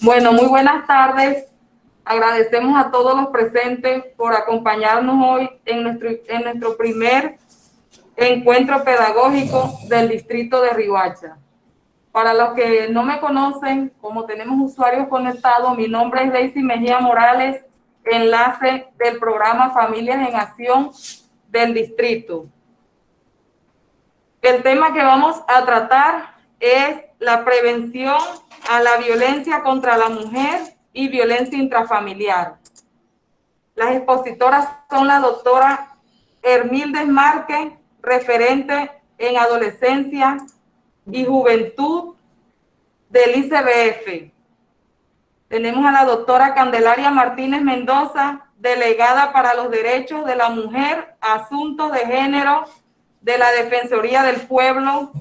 Bueno, muy buenas tardes. Agradecemos a todos los presentes por acompañarnos hoy en nuestro primer encuentro pedagógico del distrito de Riohacha. Para los que no me conocen, como tenemos usuarios conectados, mi nombre es Daisy Mejía Morales, enlace del programa Familias en Acción del distrito. El tema que vamos a tratar es la prevención a la violencia contra la mujer y violencia intrafamiliar. Las expositoras son la doctora Hermildes Márquez, referente en adolescencia y juventud del ICBF. Tenemos a la doctora Candelaria Martínez Mendoza, delegada para los derechos de la mujer, asuntos de género de la Defensoría del Pueblo,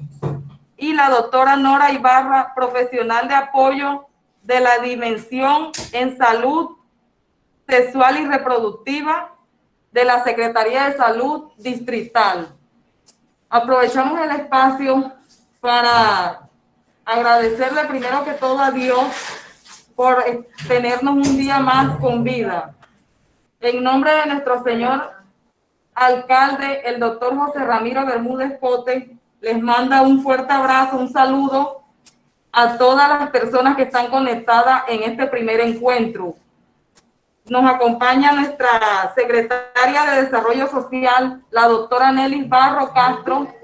y la doctora Nora Ibarra, profesional de apoyo de la Dimensión en Salud Sexual y Reproductiva de la Secretaría de Salud Distrital. Aprovechamos el espacio para agradecerle primero que todo a Dios por tenernos un día más con vida. En nombre de nuestro señor alcalde, el doctor José Ramiro Bermúdez Pote, les manda un fuerte abrazo, un saludo a todas las personas que están conectadas en este primer encuentro. Nos acompaña nuestra secretaria de Desarrollo Social, la doctora Nelly Barro Castro,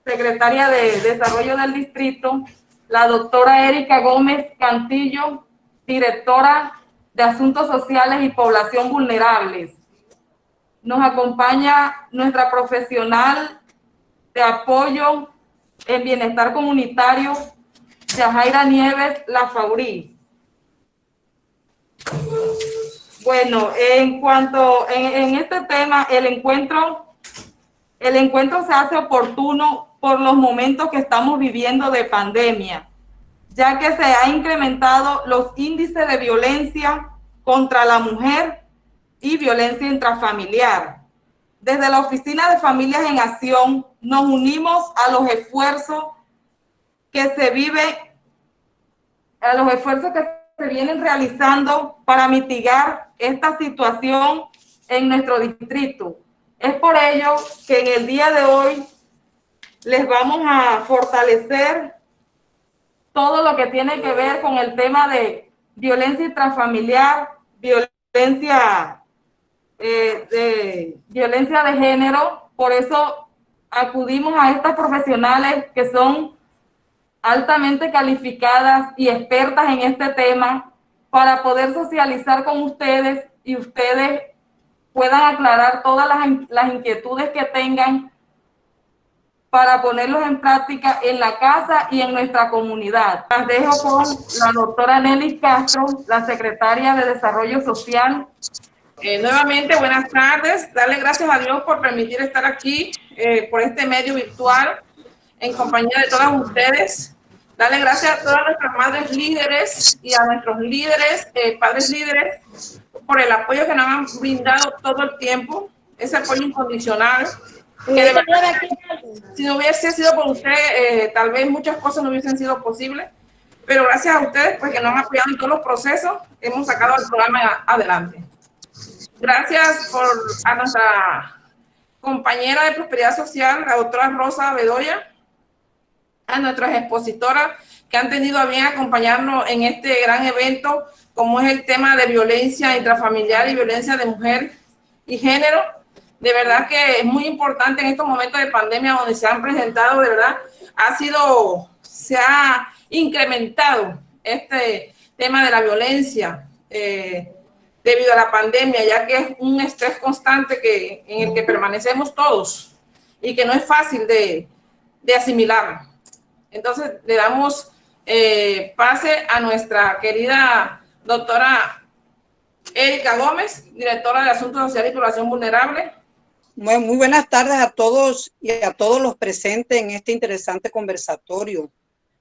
secretaria de Desarrollo del Distrito, la doctora Erika Gómez Cantillo, directora de Asuntos Sociales y Población Vulnerables. Nos acompaña nuestra profesional de apoyo en bienestar comunitario, Yajaira Nieves Lafaurí. Bueno, en cuanto en este tema, el encuentro se hace oportuno por los momentos que estamos viviendo de pandemia, ya que se ha incrementado los índices de violencia contra la mujer y violencia intrafamiliar. Desde la Oficina de Familias en Acción nos unimos a los esfuerzos que se vienen realizando para mitigar esta situación en nuestro distrito. Es por ello que en el día de hoy les vamos a fortalecer todo lo que tiene que ver con el tema de violencia intrafamiliar, violencia de género. Por eso acudimos a estas profesionales que son altamente calificadas y expertas en este tema para poder socializar con ustedes y ustedes puedan aclarar todas las inquietudes que tengan para ponerlos en práctica en la casa y en nuestra comunidad. Las dejo con la doctora Nelly Castro, la secretaria de Desarrollo Social. Nuevamente, buenas tardes. Darle gracias a Dios por permitir estar aquí por este medio virtual en compañía de todas ustedes. Darle gracias a todas nuestras madres líderes y a nuestros líderes, padres líderes, por el apoyo que nos han brindado todo el tiempo, ese apoyo incondicional. Que de verdad, si no hubiese sido por usted, tal vez muchas cosas no hubiesen sido posibles, pero gracias a ustedes, pues que nos han apoyado en todos los procesos, hemos sacado el programa adelante. Gracias a nuestra compañera de Prosperidad Social, la doctora Rosa Bedoya, a nuestras expositoras que han tenido a bien acompañarnos en este gran evento, como es el tema de violencia intrafamiliar y violencia de mujer y género. De verdad que es muy importante en estos momentos de pandemia donde se han presentado, de verdad, se ha incrementado este tema de la violencia debido a la pandemia, ya que es un estrés constante en el que permanecemos todos y que no es fácil de asimilar. Entonces, le damos pase a nuestra querida doctora Erika Gómez, directora de Asuntos Sociales y Población Vulnerable. Muy buenas tardes a todos y a todos los presentes en este interesante conversatorio.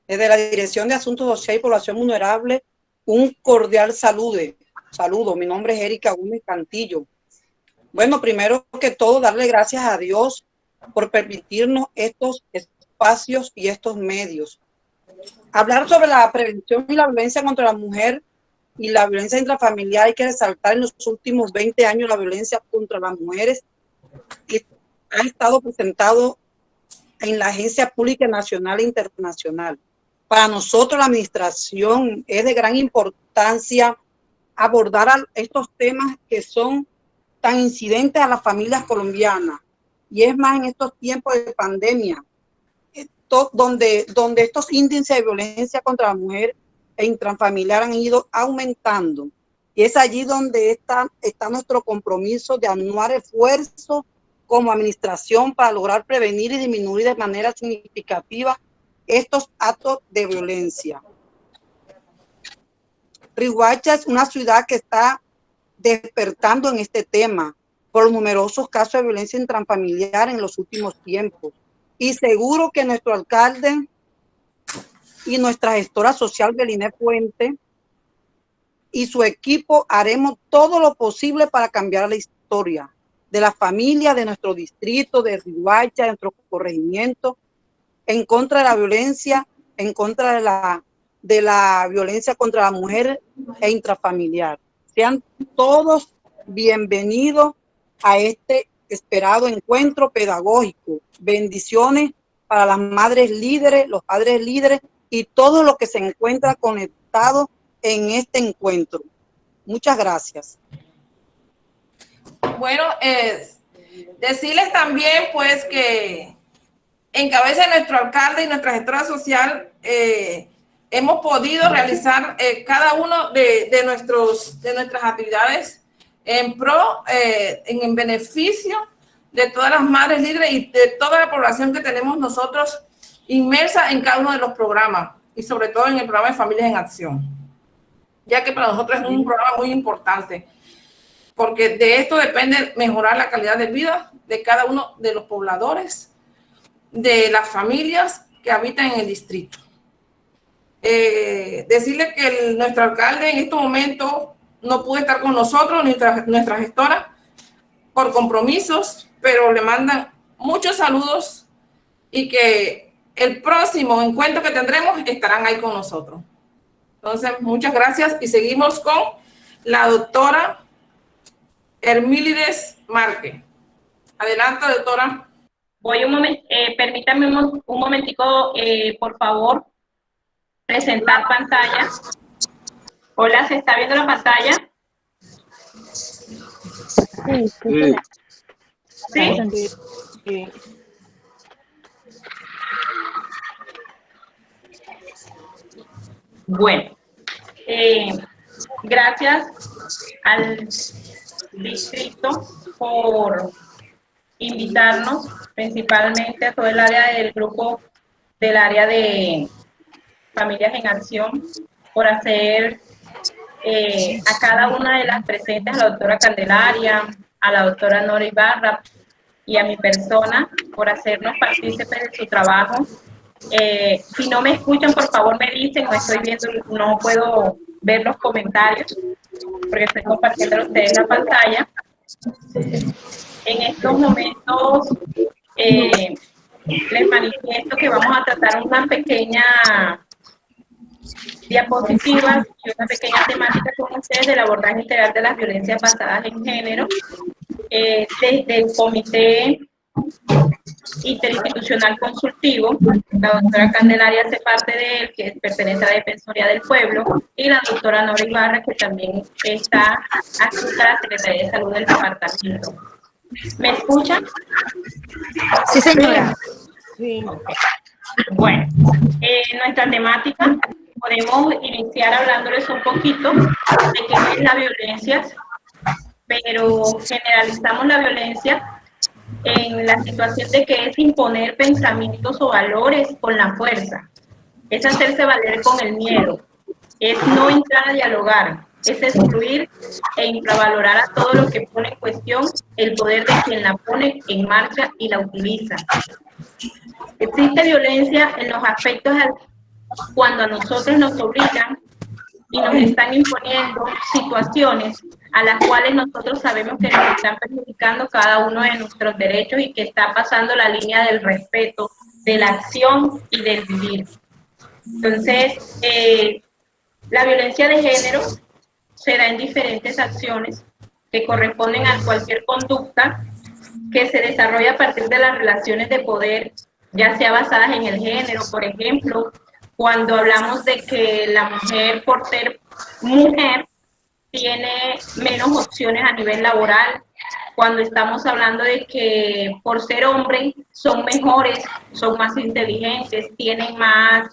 Desde la Dirección de Asuntos Sociales y Población Vulnerable, un cordial saludo. Mi nombre es Erika Gómez Cantillo. Bueno, primero que todo, darle gracias a Dios por permitirnos estos espacios y estos medios. Hablar sobre la prevención y la violencia contra la mujer y la violencia intrafamiliar. Hay que resaltar en los últimos 20 años la violencia contra las mujeres que ha estado presentado en la Agencia Pública Nacional e Internacional. Para nosotros, la administración, es de gran importancia abordar estos temas que son tan incidentes a las familias colombianas. Y es más en estos tiempos de pandemia, donde estos índices de violencia contra la mujer e intrafamiliar han ido aumentando. Y es allí donde está nuestro compromiso de anuar esfuerzos como administración para lograr prevenir y disminuir de manera significativa estos actos de violencia. Riohacha es una ciudad que está despertando en este tema por los numerosos casos de violencia intrafamiliar en los últimos tiempos. Y seguro que nuestro alcalde y nuestra gestora social, Belinés Puente, y su equipo haremos todo lo posible para cambiar la historia de la familia, de nuestro distrito, de Riohacha, de nuestro corregimiento, en contra de la violencia, en contra de la violencia contra la mujer e intrafamiliar. Sean todos bienvenidos a este esperado encuentro pedagógico. Bendiciones para las madres líderes, los padres líderes y todo lo que se encuentra conectado en este encuentro. Muchas gracias. Bueno, decirles también pues que en cabeza de nuestro alcalde y nuestra gestora social hemos podido realizar cada uno de nuestras actividades en pro, en beneficio de todas las madres líderes y de toda la población que tenemos nosotros inmersa en cada uno de los programas y sobre todo en el programa de Familias en Acción, ya que para nosotros es un programa muy importante, porque de esto depende mejorar la calidad de vida de cada uno de los pobladores, de las familias que habitan en el distrito. Decirle que nuestro alcalde en estos momentos no pudo estar con nosotros, nuestra gestora, por compromisos, pero le mandan muchos saludos y que el próximo encuentro que tendremos estarán ahí con nosotros. Entonces, muchas gracias y seguimos con la doctora Hermílides Márquez. Adelante, doctora. Voy un momento, permítame un momentico, por favor, presentar pantalla. Hola, ¿se está viendo la pantalla? Sí. ¿Sí? Sí. Bueno, gracias al distrito por invitarnos, principalmente a todo el área del grupo del área de Familias en Acción, por hacer a cada una de las presentes, a la doctora Candelaria, a la doctora Nora Ibarra y a mi persona, por hacernos partícipes de su trabajo. Si no me escuchan, por favor me dicen, no estoy viendo, no puedo ver los comentarios, porque estoy compartiendo a ustedes la pantalla. En estos momentos les manifiesto que vamos a tratar una pequeña diapositiva y una pequeña temática con ustedes del abordaje integral de las violencias basadas en género desde el Comité Interinstitucional Consultivo. La doctora Candelaria hace parte de él, que pertenece a la Defensoría del Pueblo, y la doctora Nora Ibarra, que también está adscrita a la Secretaría de Salud del departamento. ¿Me escuchan? Sí, señora. Sí. Bueno, nuestra temática, podemos iniciar hablándoles un poquito de qué es la violencia, pero generalizamos la violencia en la situación de que es imponer pensamientos o valores con la fuerza, es hacerse valer con el miedo, es no entrar a dialogar, es excluir e infravalorar a todo lo que pone en cuestión el poder de quien la pone en marcha y la utiliza. Existe violencia en los aspectos cuando a nosotros nos obligan y nos están imponiendo situaciones a las cuales nosotros sabemos que nos están perjudicando cada uno de nuestros derechos y que está pasando la línea del respeto, de la acción y del vivir. Entonces, la violencia de género se da en diferentes acciones que corresponden a cualquier conducta que se desarrolla a partir de las relaciones de poder, ya sea basadas en el género. Por ejemplo, cuando hablamos de que la mujer, por ser mujer, tiene menos opciones a nivel laboral, cuando estamos hablando de que por ser hombre son mejores, son más inteligentes, tienen más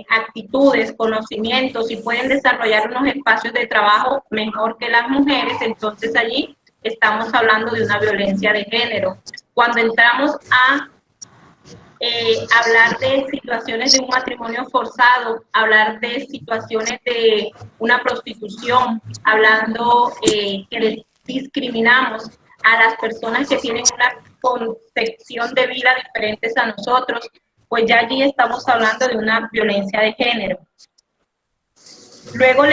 actitudes, conocimientos y pueden desarrollar unos espacios de trabajo mejor que las mujeres, entonces allí estamos hablando de una violencia de género. Cuando entramos a hablar de situaciones de un matrimonio forzado, hablar de situaciones de una prostitución, hablando que discriminamos a las personas que tienen una concepción de vida diferentes a nosotros, pues ya allí estamos hablando de una violencia de género. Luego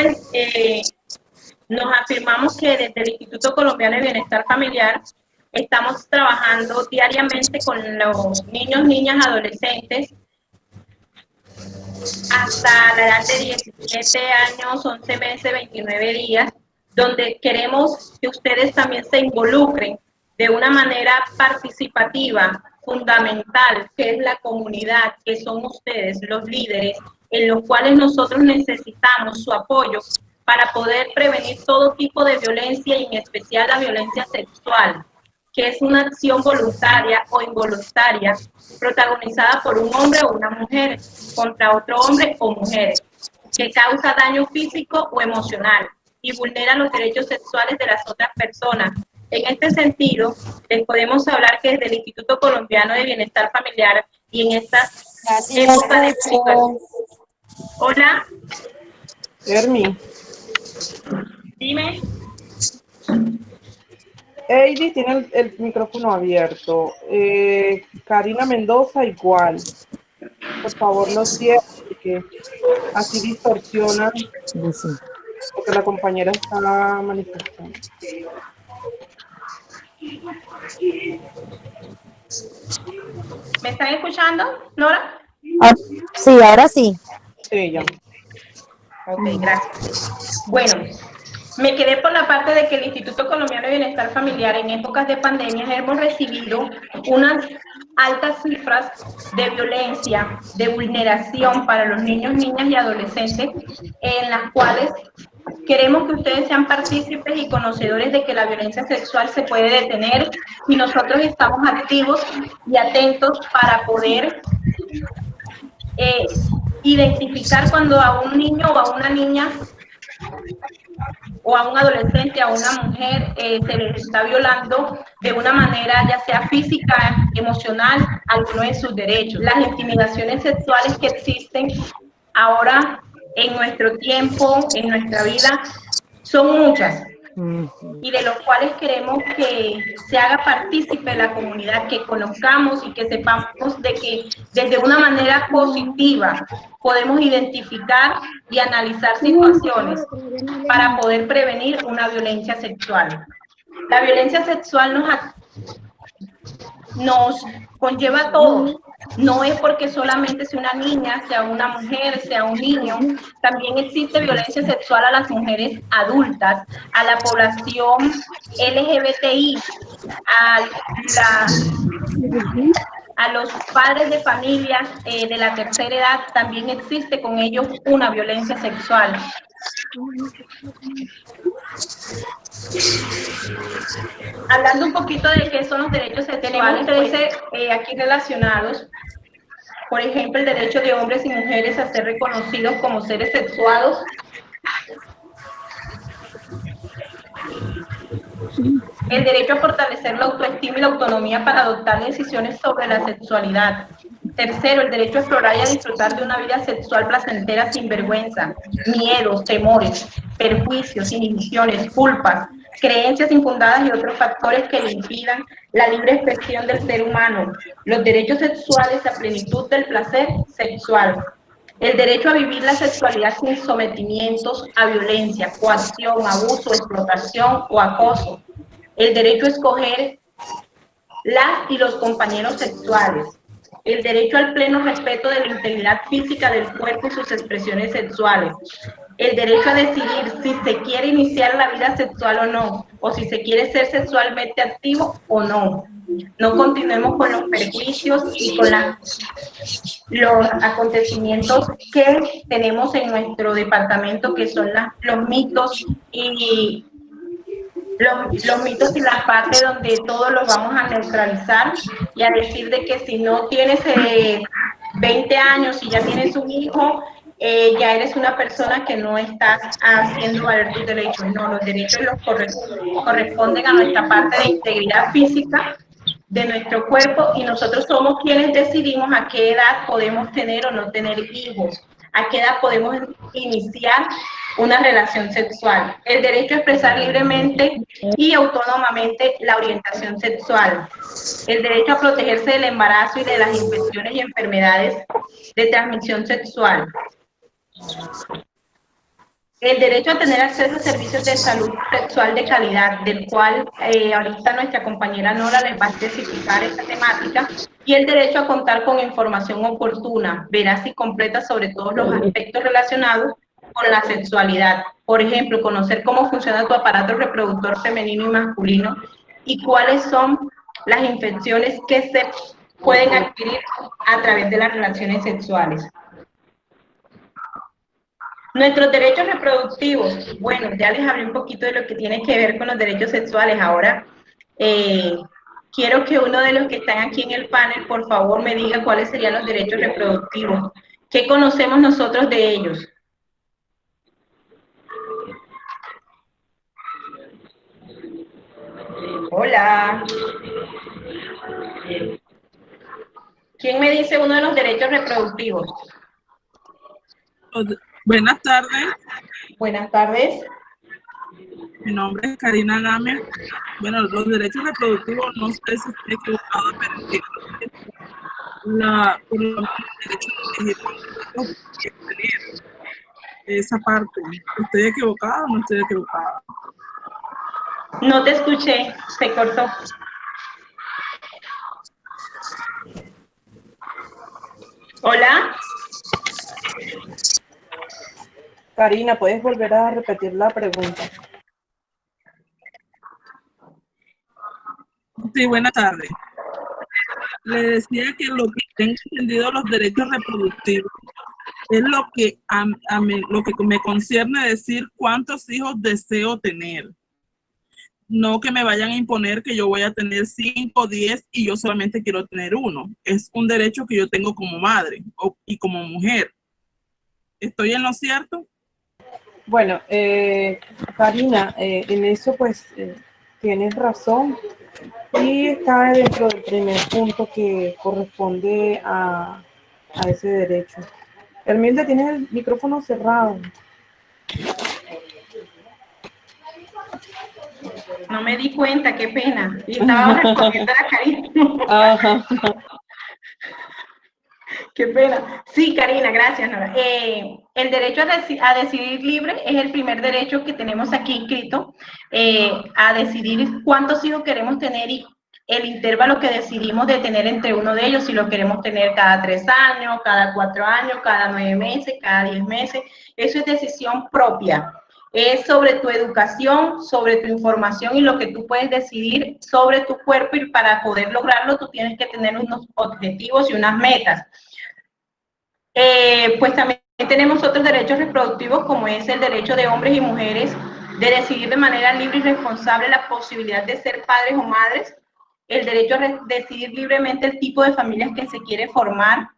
nos afirmamos que desde el Instituto Colombiano de Bienestar Familiar estamos trabajando diariamente con los niños, niñas, adolescentes hasta la edad de 17 años, 11 meses, 29 días, donde queremos que ustedes también se involucren de una manera participativa, fundamental, que es la comunidad, que son ustedes, los líderes, en los cuales nosotros necesitamos su apoyo para poder prevenir todo tipo de violencia y en especial la violencia sexual, que es una acción voluntaria o involuntaria protagonizada por un hombre o una mujer contra otro hombre o mujer, que causa daño físico o emocional y vulnera los derechos sexuales de las otras personas. En este sentido, les podemos hablar que desde el Instituto Colombiano de Bienestar Familiar y en esta época de explicación. Hola. Hermi. Dime. Heidi tiene el micrófono abierto. Karina Mendoza igual. Por favor, no cierre, porque así distorsiona lo que la compañera está manifestando. ¿Me están escuchando, Nora? Sí, ahora sí. Sí, ya. Ok, gracias. Bueno, me quedé por la parte de que el Instituto Colombiano de Bienestar Familiar en épocas de pandemia hemos recibido unas altas cifras de violencia, de vulneración para los niños, niñas y adolescentes, en las cuales queremos que ustedes sean partícipes y conocedores de que la violencia sexual se puede detener y nosotros estamos activos y atentos para poder identificar cuando a un niño o a una niña o a un adolescente, a una mujer, se les está violando de una manera ya sea física, emocional, alguno de sus derechos. Las intimidaciones sexuales que existen ahora en nuestro tiempo, en nuestra vida, son muchas. Y de los cuales queremos que se haga partícipe la comunidad, que conozcamos y que sepamos de que desde una manera positiva podemos identificar y analizar situaciones para poder prevenir una violencia sexual. La violencia sexual nos conlleva a todos. No es porque solamente sea una niña, sea una mujer, sea un niño. También existe violencia sexual a las mujeres adultas, a la población LGBTI, a los padres de familias de la tercera edad. También existe con ellos una violencia sexual. Hablando un poquito de qué son los derechos sexuales, tenemos 13 aquí relacionados. Por ejemplo, el derecho de hombres y mujeres a ser reconocidos como seres sexuados. El derecho a fortalecer la autoestima y la autonomía para adoptar decisiones sobre la sexualidad. Tercero, el derecho a explorar y a disfrutar de una vida sexual placentera sin vergüenza, miedos, temores, perjuicios, inhibiciones, culpas, creencias infundadas y otros factores que le impidan la libre expresión del ser humano. Los derechos sexuales a plenitud del placer sexual. El derecho a vivir la sexualidad sin sometimientos a violencia, coacción, abuso, explotación o acoso. El derecho a escoger las y los compañeros sexuales. El derecho al pleno respeto de la integridad física del cuerpo y sus expresiones sexuales. el derecho a decidir si se quiere iniciar la vida sexual o no, o si se quiere ser sexualmente activo o no. No continuemos con los perjuicios y con los acontecimientos que tenemos en nuestro departamento, que son los mitos y los mitos y las partes donde todos los vamos a neutralizar y a decir de que si no tienes 20 años y ya tienes un hijo, ya eres una persona que no estás haciendo valer tus derechos. No, los derechos corresponden a nuestra parte de integridad física de nuestro cuerpo y nosotros somos quienes decidimos a qué edad podemos tener o no tener hijos, a qué edad podemos iniciar una relación sexual, el derecho a expresar libremente y autónomamente la orientación sexual, el derecho a protegerse del embarazo y de las infecciones y enfermedades de transmisión sexual, el derecho a tener acceso a servicios de salud sexual de calidad, del cual ahorita nuestra compañera Nora les va a especificar esta temática, y el derecho a contar con información oportuna, veraz y completa sobre todos los aspectos relacionados con la sexualidad. Por ejemplo, conocer cómo funciona tu aparato reproductor femenino y masculino y cuáles son las infecciones que se pueden adquirir a través de las relaciones sexuales. Nuestros derechos reproductivos, bueno, ya les hablé un poquito de lo que tiene que ver con los derechos sexuales. Ahora, quiero que uno de los que están aquí en el panel, por favor, me diga cuáles serían los derechos reproductivos. ¿Qué conocemos nosotros de ellos? Hola. ¿Quién me dice uno de los derechos reproductivos? Buenas tardes. Buenas tardes. Mi nombre es Karina Gámez. Bueno, los derechos reproductivos, no sé si estoy equivocada, pero por lo menos el derecho a elegir esa parte. ¿Estoy equivocada o no estoy equivocada? No te escuché, se cortó. Hola. Karina, ¿puedes volver a repetir la pregunta? Sí, buenas tardes. Le decía que lo que tengo entendido los derechos reproductivos es lo que lo que me concierne decir cuántos hijos deseo tener. No que me vayan a imponer que yo voy a tener 5, 10 y yo solamente quiero tener uno. Es un derecho que yo tengo como madre y como mujer. ¿Estoy en lo cierto? Bueno, Karina, en eso pues tienes razón y está dentro del primer punto que corresponde a ese derecho. Hermilde, tienes el micrófono cerrado. No me di cuenta, qué pena. Y estaba respondiendo a la Karina. Ajá. Qué pena. Sí, Karina, gracias, Nora. El derecho a decidir libre es el primer derecho que tenemos aquí inscrito, a decidir cuántos hijos queremos tener y el intervalo que decidimos de tener entre uno de ellos, si lo queremos tener cada 3 años, cada 4 años, cada 9 meses, cada 10 meses. Eso es decisión propia. Es sobre tu educación, sobre tu información y lo que tú puedes decidir sobre tu cuerpo, y para poder lograrlo tú tienes que tener unos objetivos y unas metas. Pues también tenemos otros derechos reproductivos, como es el derecho de hombres y mujeres de decidir de manera libre y responsable la posibilidad de ser padres o madres, el derecho a decidir libremente el tipo de familias que se quiere formar,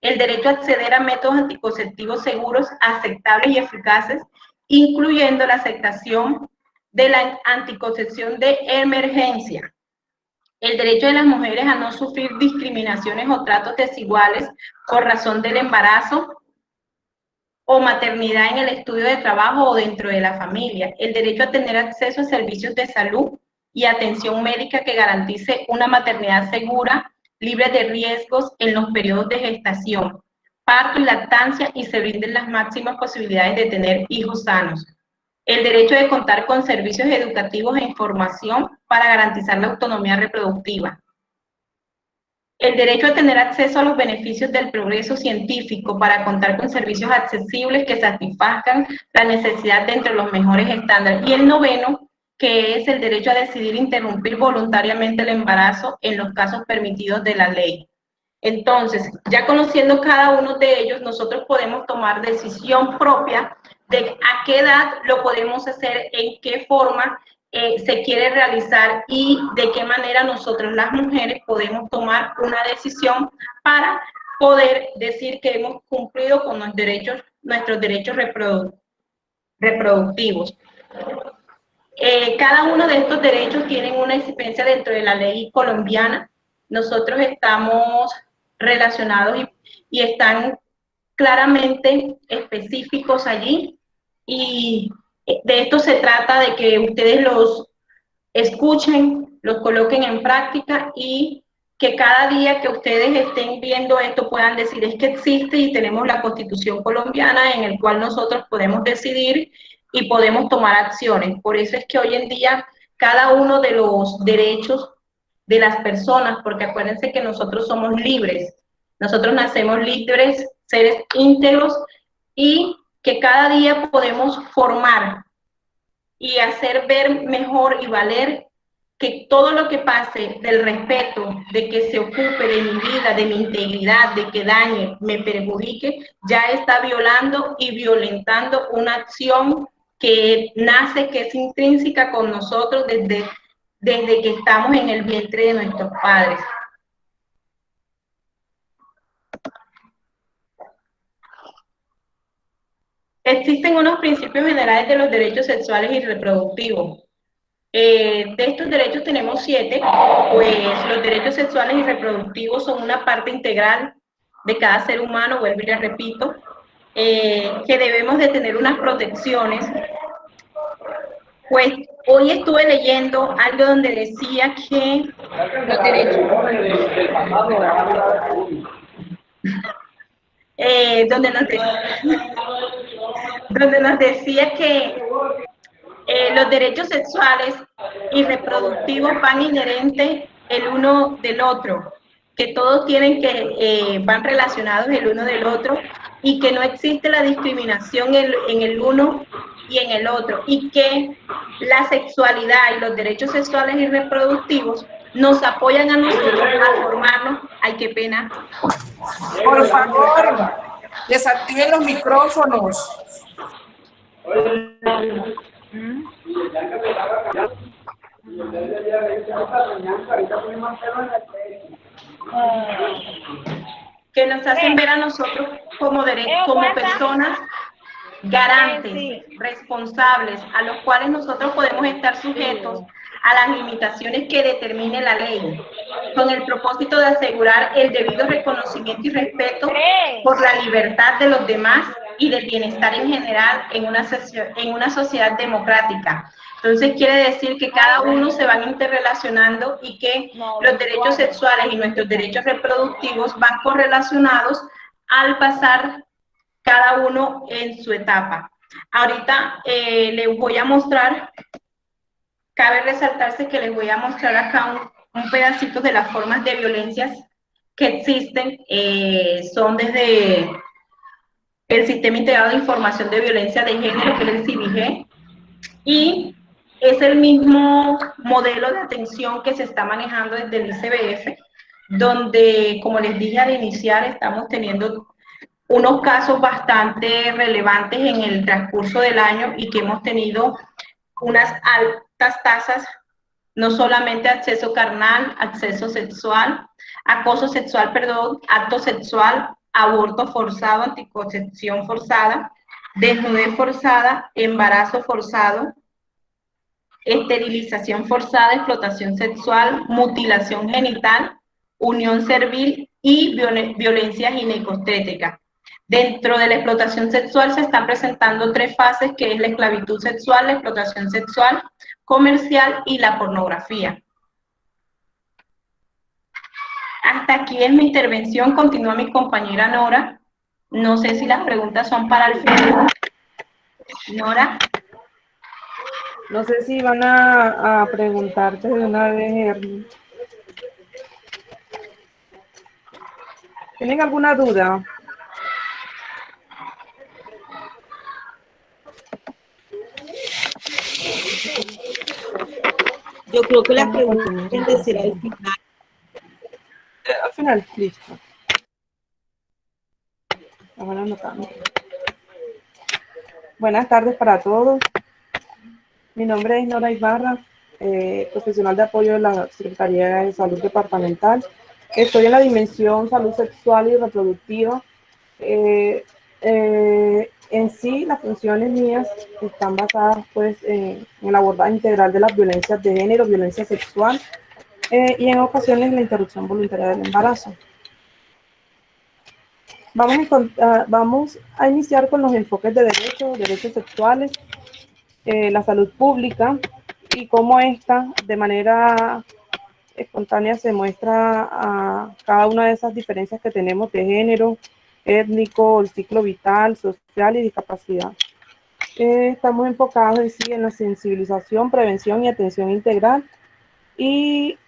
el derecho a acceder a métodos anticonceptivos seguros, aceptables y eficaces, incluyendo la aceptación de la anticoncepción de emergencia, el derecho de las mujeres a no sufrir discriminaciones o tratos desiguales por razón del embarazo o maternidad en el estudio de trabajo o dentro de la familia, el derecho a tener acceso a servicios de salud y atención médica que garantice una maternidad segura, libre de riesgos en los periodos de gestación, parto y lactancia, y se brinden las máximas posibilidades de tener hijos sanos. El derecho de contar con servicios educativos e información para garantizar la autonomía reproductiva. El derecho a tener acceso a los beneficios del progreso científico para contar con servicios accesibles que satisfazcan la necesidad de entre los mejores estándares. Y el noveno, que es el derecho a decidir interrumpir voluntariamente el embarazo en los casos permitidos de la ley. Entonces, ya conociendo cada uno de ellos, nosotros podemos tomar decisión propia de a qué edad lo podemos hacer, en qué forma se quiere realizar y de qué manera nosotros las mujeres podemos tomar una decisión para poder decir que hemos cumplido con nuestros derechos reproductivos. Cada uno de estos derechos tienen una existencia dentro de la ley colombiana. Nosotros estamos relacionados y están claramente específicos allí, y de esto se trata, de que ustedes los escuchen, los coloquen en práctica y que cada día que ustedes estén viendo esto puedan decir es que existe y tenemos la Constitución colombiana en el cual nosotros podemos decidir y podemos tomar acciones. Por eso es que hoy en día cada uno de los derechos de las personas, porque acuérdense que nosotros somos libres, nosotros nacemos libres, seres íntegros, y que cada día podemos formar y hacer ver mejor y valer que todo lo que pase del respeto, de que se ocupe de mi vida, de mi integridad, de que dañe, me perjudique, ya está violando y violentando una acción que nace, que es intrínseca con nosotros desde que estamos en el vientre de nuestros padres. Existen unos principios generales de los derechos sexuales y reproductivos. De estos derechos tenemos 7, pues los derechos sexuales y reproductivos son una parte integral de cada ser humano, vuelvo y les repito, que debemos de tener unas protecciones. Pues hoy estuve leyendo algo donde decía que los derechos... donde nos decía que los derechos sexuales y reproductivos van inherentes el uno del otro, que todos van relacionados el uno del otro, y que no existe la discriminación en el uno y en el otro, y que la sexualidad y los derechos sexuales y reproductivos nos apoyan a nosotros a formarnos. Ay, qué pena. Por favor, desactiven los micrófonos. Que nos hacen ver a nosotros como personas garantes, responsables, a los cuales nosotros podemos estar sujetos a las limitaciones que determine la ley, con el propósito de asegurar el debido reconocimiento y respeto por la libertad de los demás y del bienestar en general en una sociedad democrática. Entonces quiere decir que cada uno se van interrelacionando y que los derechos sexuales y nuestros derechos reproductivos van correlacionados al pasar cada uno en su etapa. Ahorita les voy a mostrar, cabe resaltarse que les voy a mostrar acá un pedacito de las formas de violencias que existen. Son desde el Sistema Integrado de Información de Violencia de Género, que es el CIVIG, y es el mismo modelo de atención que se está manejando desde el ICBF, donde, como les dije al iniciar, estamos teniendo unos casos bastante relevantes en el transcurso del año y que hemos tenido unas altas tasas, no solamente acceso carnal, acceso sexual, acoso sexual, perdón, acto sexual, aborto forzado, anticoncepción forzada, desnudez forzada, embarazo forzado, esterilización forzada, explotación sexual, mutilación genital, unión servil y violencia ginecostétrica. Dentro de la explotación sexual se están presentando 3 fases, que es la esclavitud sexual, la explotación sexual comercial y la pornografía. Hasta aquí es mi intervención. Continúa mi compañera Nora. No sé si las preguntas son para el final. Nora. No sé si van a preguntarte de una vez, Ernie. ¿Tienen alguna duda? Yo creo que la Vamos a pregunta continuar es decir al entonces. final. Al final, listo. Vamos anotando. Buenas tardes para todos. Mi nombre es Nora Ibarra, profesional de apoyo de la Secretaría de Salud Departamental. Estoy en la dimensión salud sexual y reproductiva. En sí, las funciones mías están basadas pues, en el abordaje integral de las violencias de género, violencia sexual y en ocasiones la interrupción voluntaria del embarazo. Vamos a iniciar con los enfoques de derechos sexuales, la salud pública y cómo esta de manera espontánea se muestra a cada una de esas diferencias que tenemos de género, étnico, el ciclo vital, social y discapacidad. Estamos enfocados en sí en la sensibilización, prevención y atención integral, y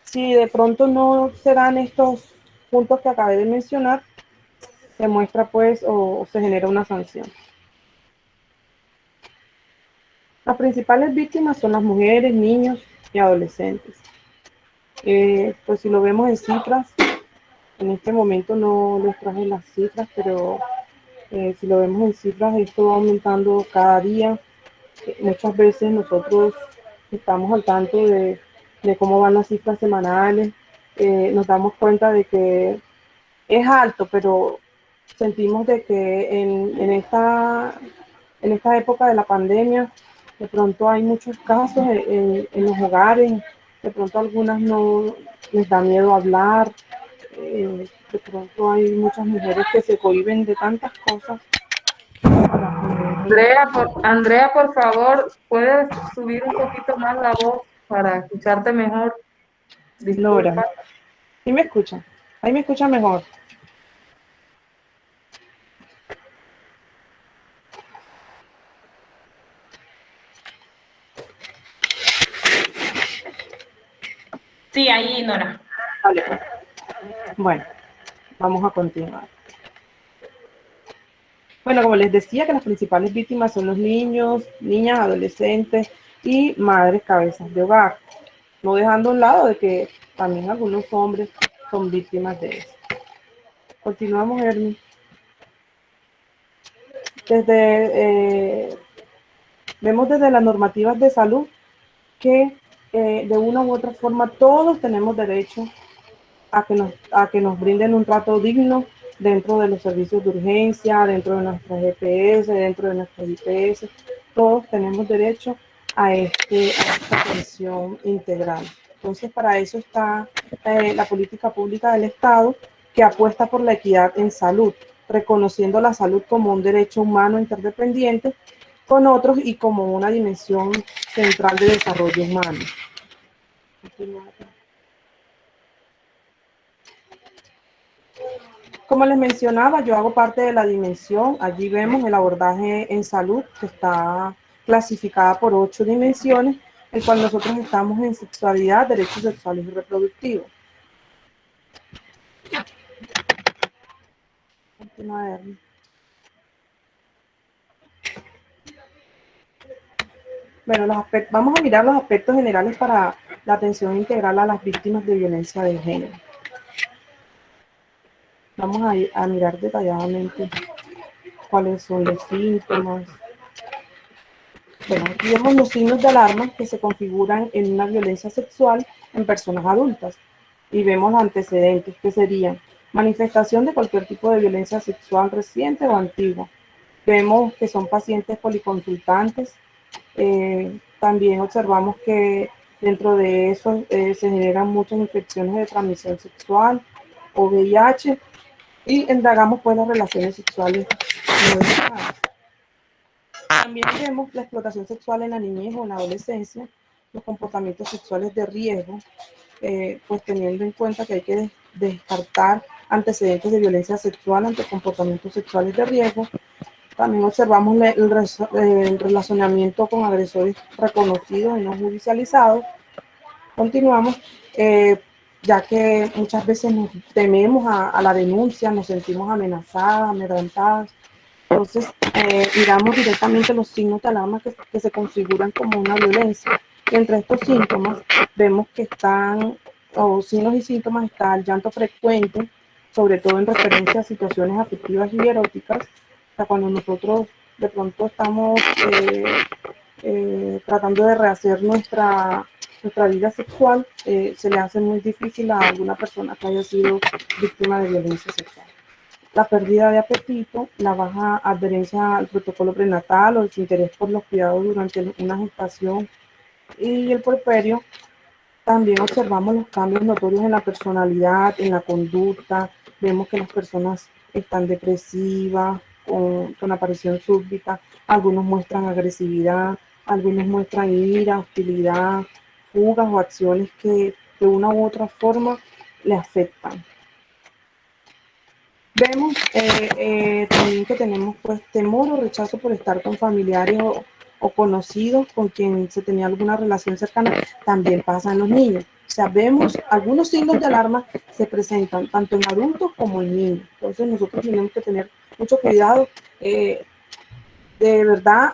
si de pronto no se dan estos puntos que acabé de mencionar, se muestra pues o se genera una sanción. Las principales víctimas son las mujeres, niños y adolescentes. Pues si lo vemos en cifras, en este momento no les traje las cifras, pero si lo vemos en cifras, esto va aumentando cada día. Muchas veces nosotros estamos al tanto de cómo van las cifras semanales. Nos damos cuenta de que es alto, pero sentimos de que en esta época de la pandemia, de pronto hay muchos casos en los hogares, de pronto a algunas no les da miedo hablar, de pronto hay muchas mujeres que se cohíben de tantas cosas. Andrea, por favor, ¿puedes subir un poquito más la voz para escucharte mejor? Nora, Disculpa. ¿sí me escuchan? Ahí me escuchan mejor. Sí, ahí, Nora. Vale. Bueno, vamos a continuar. Bueno, como les decía, que las principales víctimas son los niños, niñas, adolescentes y madres cabezas de hogar, no dejando a un lado de que también algunos hombres son víctimas de eso. Continuamos, Hermi. Vemos desde las normativas de salud que de una u otra forma todos tenemos derecho a que nos brinden un trato digno dentro de los servicios de urgencia, dentro de nuestras EPS, dentro de nuestras IPS. Todos tenemos derecho a esta atención integral. Entonces, para eso está la política pública del Estado, que apuesta por la equidad en salud, reconociendo la salud como un derecho humano interdependiente con otros y como una dimensión central de desarrollo humano. Como les mencionaba, yo hago parte de la dimensión. Allí vemos el abordaje en salud, que está clasificada por 8 dimensiones, el cual nosotros estamos en sexualidad, derechos sexuales y reproductivos. Bueno, vamos a mirar los aspectos generales para la atención integral a las víctimas de violencia de género. Vamos a mirar detalladamente cuáles son los síntomas. Bueno, aquí vemos los signos de alarma que se configuran en una violencia sexual en personas adultas. Y vemos los antecedentes, que serían manifestación de cualquier tipo de violencia sexual reciente o antigua. Vemos que son pacientes policonsultantes. También observamos que dentro de eso se generan muchas infecciones de transmisión sexual o VIH, y indagamos pues las relaciones sexuales no deseadas. También vemos la explotación sexual en la niñez o en la adolescencia, los comportamientos sexuales de riesgo, pues teniendo en cuenta que hay que descartar antecedentes de violencia sexual ante comportamientos sexuales de riesgo. También observamos el relacionamiento con agresores reconocidos y no judicializados. Continuamos. ya que muchas veces nos tememos a la denuncia, nos sentimos amenazadas, amedrentadas. Entonces, miramos directamente los signos de alarma que se configuran como una violencia. Y entre estos síntomas, vemos que están, o signos y síntomas, está el llanto frecuente, sobre todo en referencia a situaciones afectivas y eróticas. O sea, cuando nosotros de pronto estamos tratando de rehacer nuestra vida sexual, se le hace muy difícil a alguna persona que haya sido víctima de violencia sexual. La pérdida de apetito, la baja adherencia al protocolo prenatal o el desinterés por los cuidados durante una gestación y el puerperio. También observamos los cambios notorios en la personalidad, en la conducta. Vemos que las personas están depresivas, con aparición súbita. Algunos muestran agresividad, algunos muestran ira, hostilidad, fugas o acciones que de una u otra forma le afectan. Vemos también que tenemos pues temor o rechazo por estar con familiares o conocidos con quien se tenía alguna relación cercana. También pasa en los niños. O sea, vemos algunos signos de alarma se presentan tanto en adultos como en niños. Entonces nosotros tenemos que tener mucho cuidado. De verdad,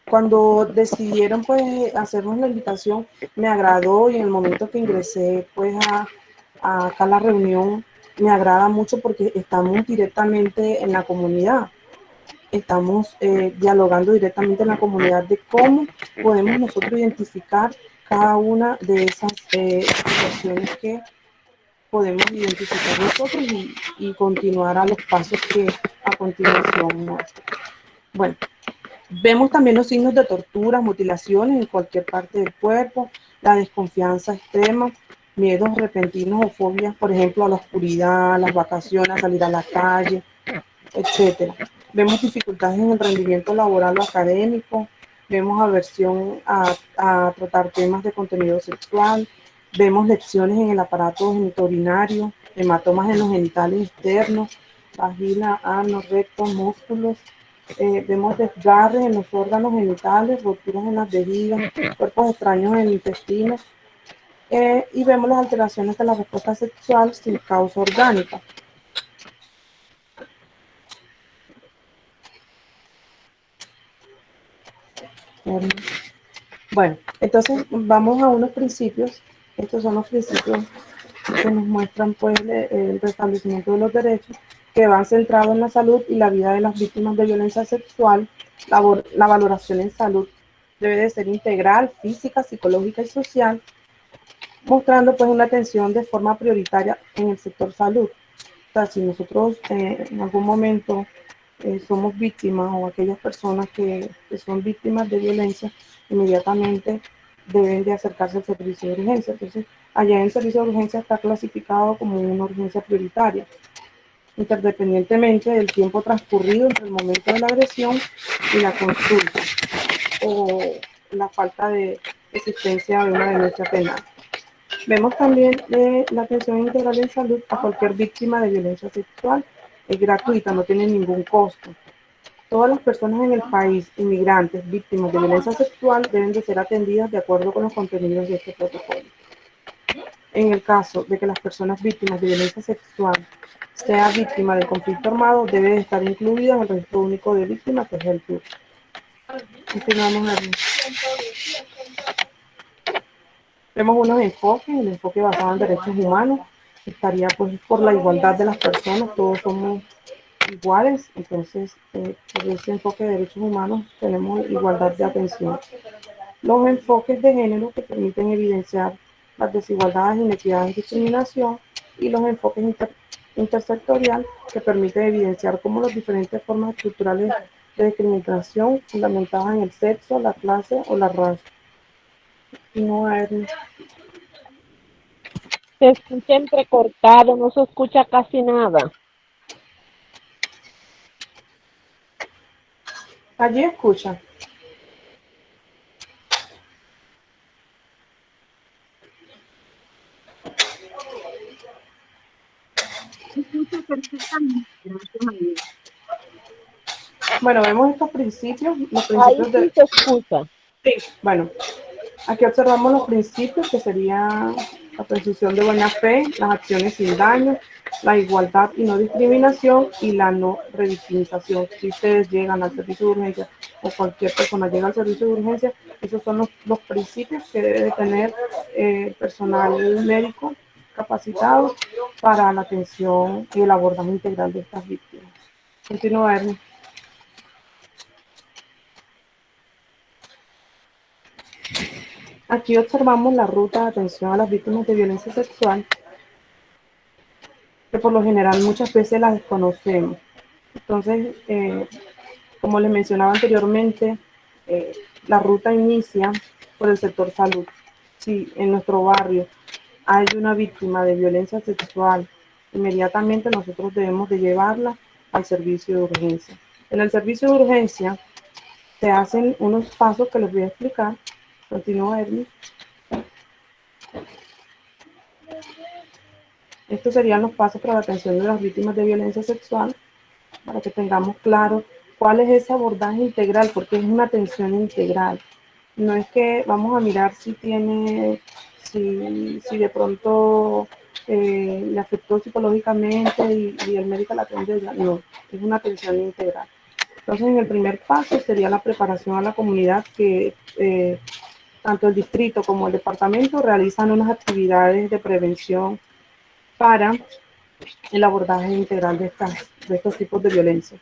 cuando decidieron pues hacernos la invitación, me agradó, y en el momento que ingresé pues acá a la reunión, me agrada mucho porque estamos directamente en la comunidad. Estamos dialogando directamente en la comunidad de cómo podemos nosotros identificar cada una de esas situaciones que podemos identificar nosotros y continuar a los pasos que a continuación muestran. Bueno, vemos también los signos de torturas, mutilaciones en cualquier parte del cuerpo, la desconfianza extrema, miedos repentinos o fobias, por ejemplo, a la oscuridad, a las vacaciones, a salir a la calle, etcétera. Vemos dificultades en el rendimiento laboral o académico, vemos aversión a tratar temas de contenido sexual, vemos lesiones en el aparato genitourinario, hematomas en los genitales externos, vagina, ano, recto, músculos. Vemos desgarres en los órganos genitales, rupturas en las vejigas, cuerpos extraños en el intestino, y vemos las alteraciones de la respuesta sexual sin causa orgánica. Bueno, entonces vamos a unos principios. Estos son los principios que nos muestran pues el restablecimiento de los derechos, que van centrados en la salud y la vida de las víctimas de violencia sexual. La valoración en salud debe de ser integral, física, psicológica y social, mostrando pues una atención de forma prioritaria en el sector salud. O sea, si nosotros en algún momento somos víctimas, o aquellas personas que son víctimas de violencia, inmediatamente deben de acercarse al servicio de urgencia. Entonces, allá en el servicio de urgencia está clasificado como una urgencia prioritaria, interdependientemente del tiempo transcurrido entre el momento de la agresión y la consulta, o la falta de existencia de una denuncia penal. Vemos también la atención integral en salud a cualquier víctima de violencia sexual. Es gratuita, no tiene ningún costo. Todas las personas en el país, inmigrantes, víctimas de violencia sexual, deben de ser atendidas de acuerdo con los contenidos de este protocolo. En el caso de que las personas víctimas de violencia sexual sean víctimas de conflicto armado, debe de estar incluida en el registro único de víctimas, que es el RUC. Continuamos aquí. Vemos unos enfoques. El enfoque basado en derechos humanos estaría pues por la igualdad de las personas, todos somos iguales. Entonces por ese enfoque de derechos humanos tenemos igualdad de atención. Los enfoques de género, que permiten evidenciar las desigualdades, inequidades y discriminación, y los enfoques intersectorial, que permiten evidenciar cómo las diferentes formas estructurales de discriminación fundamentadas en el sexo, la clase o la raza. No hay... Se escucha entrecortado, no se escucha casi nada. Allí escucha. Bueno, vemos estos principios, los principios Ahí sí se escucha. Sí, bueno, Aquí observamos los principios que serían la presunción de buena fe, las acciones sin daño, la igualdad y no discriminación y la no revictimización. Si ustedes llegan al servicio de urgencia o cualquier persona llega al servicio de urgencia, esos son los principios que debe de tener el personal médico capacitado para la atención y el abordaje integral de estas víctimas. Continúa, Ernie. Aquí observamos la ruta de atención a las víctimas de violencia sexual, que por lo general muchas veces las desconocemos. Entonces, como les mencionaba anteriormente, la ruta inicia por el sector salud. Si en nuestro barrio hay una víctima de violencia sexual, inmediatamente nosotros debemos de llevarla al servicio de urgencia. En el servicio de urgencia se hacen unos pasos que les voy a explicar. Continúa, Ernie. Estos serían los pasos para la atención de las víctimas de violencia sexual, para que tengamos claro cuál es ese abordaje integral, porque es una atención integral. No es que vamos a mirar si tiene, si de pronto le afectó psicológicamente y el médico la atiende ya. No, es una atención integral. Entonces, en el primer paso sería la preparación a la comunidad, que tanto el distrito como el departamento realizan unas actividades de prevención para el abordaje integral de estos tipos de violencia.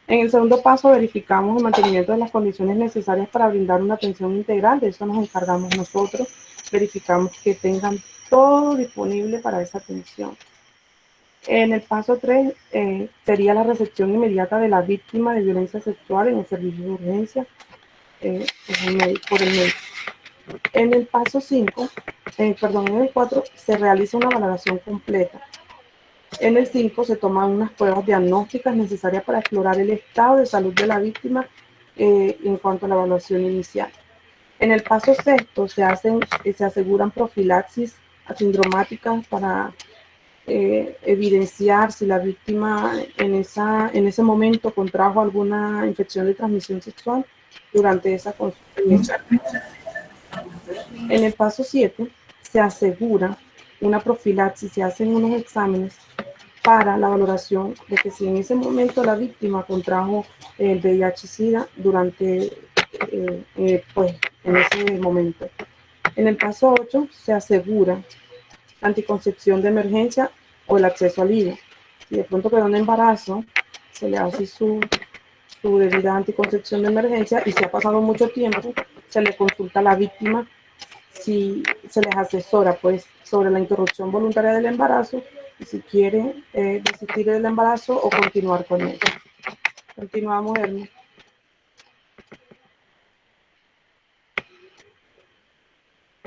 En el segundo paso verificamos el mantenimiento de las condiciones necesarias para brindar una atención integral. De eso nos encargamos nosotros. Verificamos que tengan todo disponible para esa atención. En el paso 3 sería la recepción inmediata de la víctima de violencia sexual en el servicio de urgencia por el médico. En el paso 5, en el 4 se realiza una valoración completa. En el 5 se toman unas pruebas diagnósticas necesarias para explorar el estado de salud de la víctima en cuanto a la evaluación inicial. En el paso 6 se aseguran profilaxis asindromáticas para evidenciar si la víctima en ese momento contrajo alguna infección de transmisión sexual durante esa consulta. En el paso 7 se asegura una profilaxis, se hacen unos exámenes para la valoración de que si en ese momento la víctima contrajo el VIH-Sida durante, pues, en ese momento. En el paso 8 se asegura anticoncepción de emergencia o el acceso al IVA. Si de pronto quedó un embarazo, se le hace su debida anticoncepción de emergencia, y si ha pasado mucho tiempo, se le consulta a la víctima si se les asesora pues sobre la interrupción voluntaria del embarazo y si quiere desistir del embarazo o continuar con él. Continuamos, Hermes.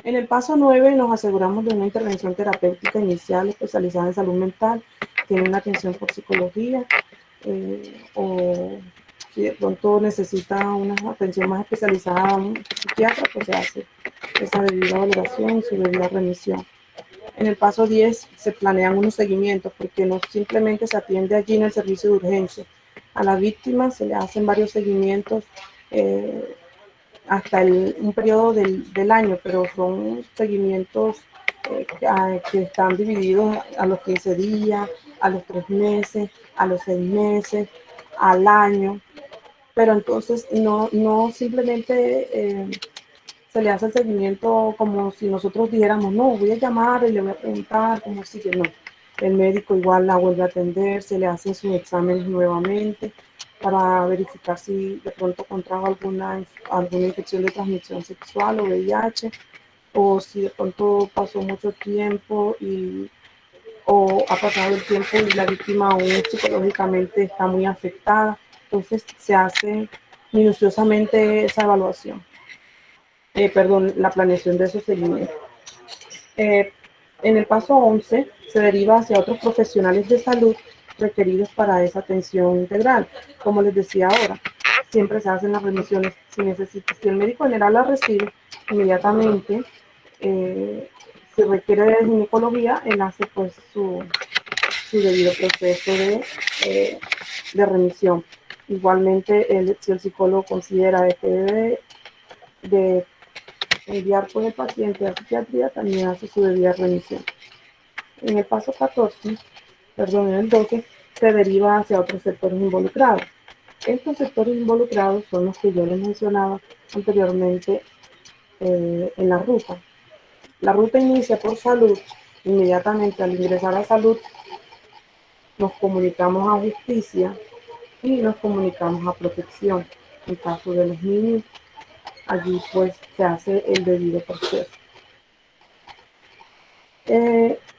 En el paso 9 nos aseguramos de una intervención terapéutica inicial especializada en salud mental, tiene una atención por psicología o si de pronto necesita una atención más especializada a un psiquiatra, pues se hace esa debida valoración y su debida remisión. En el paso 10 se planean unos seguimientos, porque no simplemente se atiende allí en el servicio de urgencia. A la víctima se le hacen varios seguimientos hasta un periodo del año, pero son seguimientos que están divididos a los 15 días, a los 3 meses, a los 6 meses, al año. Pero entonces no simplemente se le hace el seguimiento como si nosotros dijéramos, no, voy a llamar y le voy a preguntar cómo sigue. No, el médico igual la vuelve a atender, se le hacen sus exámenes nuevamente para verificar si de pronto contrajo alguna infección de transmisión sexual o VIH, o si de pronto pasó mucho tiempo o ha pasado el tiempo y la víctima aún psicológicamente está muy afectada. Entonces se hace minuciosamente esa evaluación. La planeación de esos seguimientos. En el paso 11 se deriva hacia otros profesionales de salud requeridos para esa atención integral. Como les decía ahora, siempre se hacen las remisiones. Si el médico general la recibe, inmediatamente, si requiere de ginecología, él hace pues su debido proceso de remisión. Igualmente, si el psicólogo considera que debe de enviar pues el paciente a psiquiatría, también hace su debida remisión. En el paso 14, perdón, en el 12, se deriva hacia otros sectores involucrados. Estos sectores involucrados son los que yo les mencionaba anteriormente en la ruta. La ruta inicia por salud. Inmediatamente al ingresar a salud, nos comunicamos a justicia y nos comunicamos a protección. En caso de los niños, allí pues se hace el debido proceso.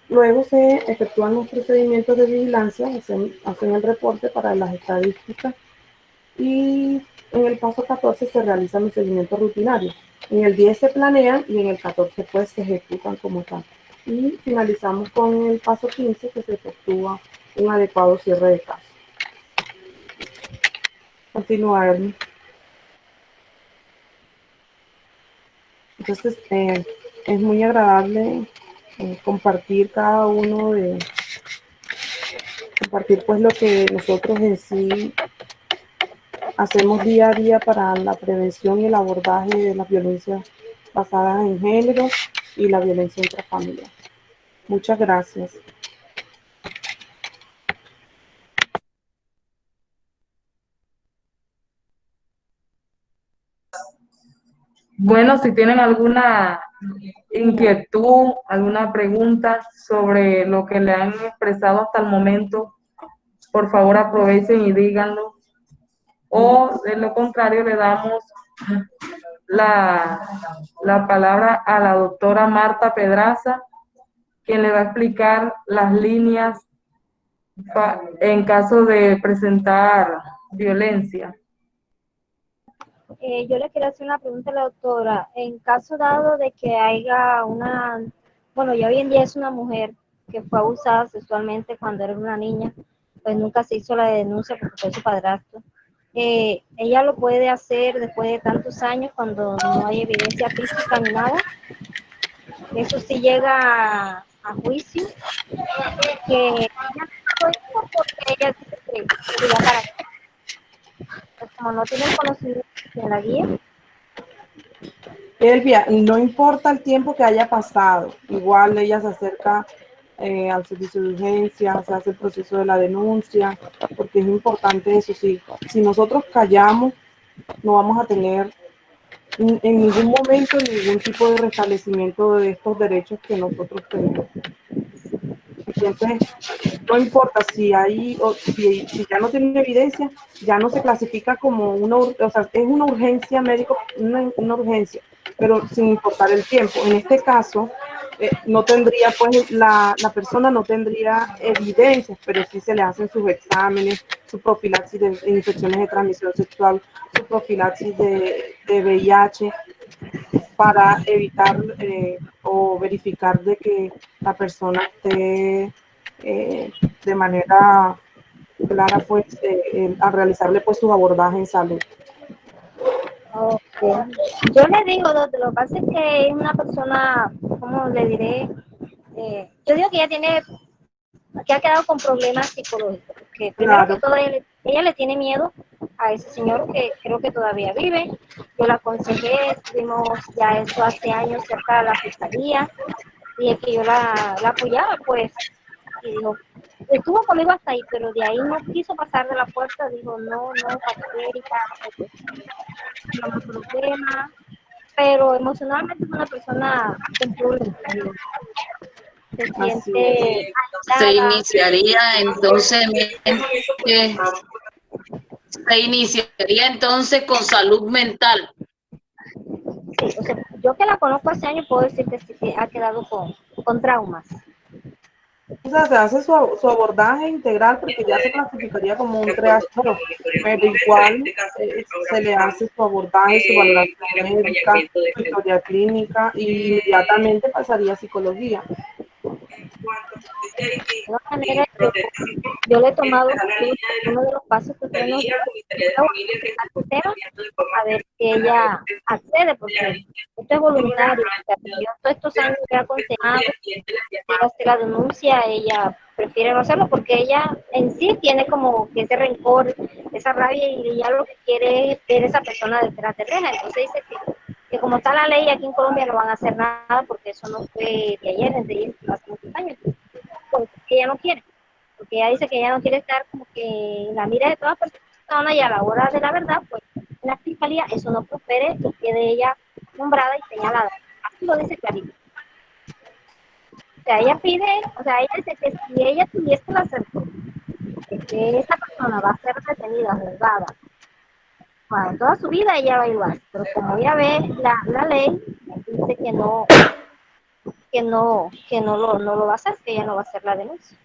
Luego se efectúan los procedimientos de vigilancia, hacen el reporte para las estadísticas y en el paso 14 se realizan los seguimientos rutinarios. En el 10 se planean y en el 14 pues se ejecutan como tal. Y finalizamos con el paso 15 que se efectúa un adecuado cierre de caso. Continuar. Entonces es muy agradable compartir compartir pues lo que nosotros en sí hacemos día a día para la prevención y el abordaje de las violencias basadas en género y la violencia intrafamiliar. Muchas gracias. Bueno, si tienen alguna inquietud, alguna pregunta sobre lo que le han expresado hasta el momento, por favor aprovechen y díganlo. O de lo contrario, le damos la palabra a la doctora Marta Pedraza, quien le va a explicar las líneas en caso de presentar violencia. Yo le quiero hacer una pregunta a la doctora. En caso dado de que haya bueno, ya hoy en día es una mujer que fue abusada sexualmente cuando era una niña, pues nunca se hizo la denuncia porque fue su padrastro. Ella lo puede hacer después de tantos años cuando no hay evidencia física ni nada. Eso sí llega a juicio, que ella no lo hizo porque ella dice que ya para qué. Pues como no tiene el conocimiento de la guía. Elvia, no importa el tiempo que haya pasado, igual ella se acerca al servicio de urgencia, se hace el proceso de la denuncia, porque es importante eso, sí. Si nosotros callamos, no vamos a tener en ningún momento ningún tipo de restablecimiento de estos derechos que nosotros tenemos. Entonces, no importa si hay o si ya no tiene evidencia, ya no se clasifica como o sea, es una urgencia médico, una urgencia, pero sin importar el tiempo. En este caso, no tendría, pues, la persona no tendría evidencias, pero sí se le hacen sus exámenes, su profilaxis de infecciones de transmisión sexual, su profilaxis de VIH, para evitar o verificar de que la persona esté de manera clara, pues, a realizarle pues sus abordajes en salud. Okay. Yo le digo, doctor, lo que pasa es que es una persona, ¿cómo le diré? Yo digo que que ha quedado con problemas psicológicos, porque primero Claro. que todo ella le tiene miedo a ese señor que creo que todavía vive. Yo la aconsejé, estuvimos ya eso hace años cerca de la fiscalía, y es que yo la apoyaba, pues, y dijo, estuvo conmigo hasta ahí, pero de ahí no quiso pasar de la puerta, dijo, no, Erika, pues, no hay problema, pero emocionalmente es una persona con problemas, digo. Se siente Se aislada. iniciaría entonces con salud mental. Sí, o sea, yo que la conozco hace años puedo decir que sí que ha quedado con traumas. O sea, se hace su abordaje integral porque ya se clasificaría como un trastorno, pero igual se le hace su abordaje, su valoración médica, su historia clínica y inmediatamente pasaría a psicología. De todas maneras, yo le he tomado uno de los pasos que usted nos dio, a ver si ella accede, porque esto es voluntario. Yo todos estos años que he aconsejado, quiero hacer la denuncia, ella prefiere no hacerlo porque ella en sí tiene como que ese rencor, esa rabia, y ella lo que quiere es ver a esa persona detrás de reja. Entonces dice que como está la ley aquí en Colombia no van a hacer nada porque eso no fue de ayer, desde ayer, hace muchos años. Pues ella no quiere, porque ella dice que ella no quiere estar como que en la mira de todas personas y a la hora de la verdad, pues en la fiscalía eso no prospere y quede ella nombrada y señalada. Así lo dice clarito. O sea, ella pide, o sea, ella dice que si ella tuviese la certeza de que esa persona va a ser detenida, juzgada, bueno, toda su vida ella va a ir igual, pero como ella ve la ley, dice que no lo va a hacer, que ella no va a hacer la denuncia.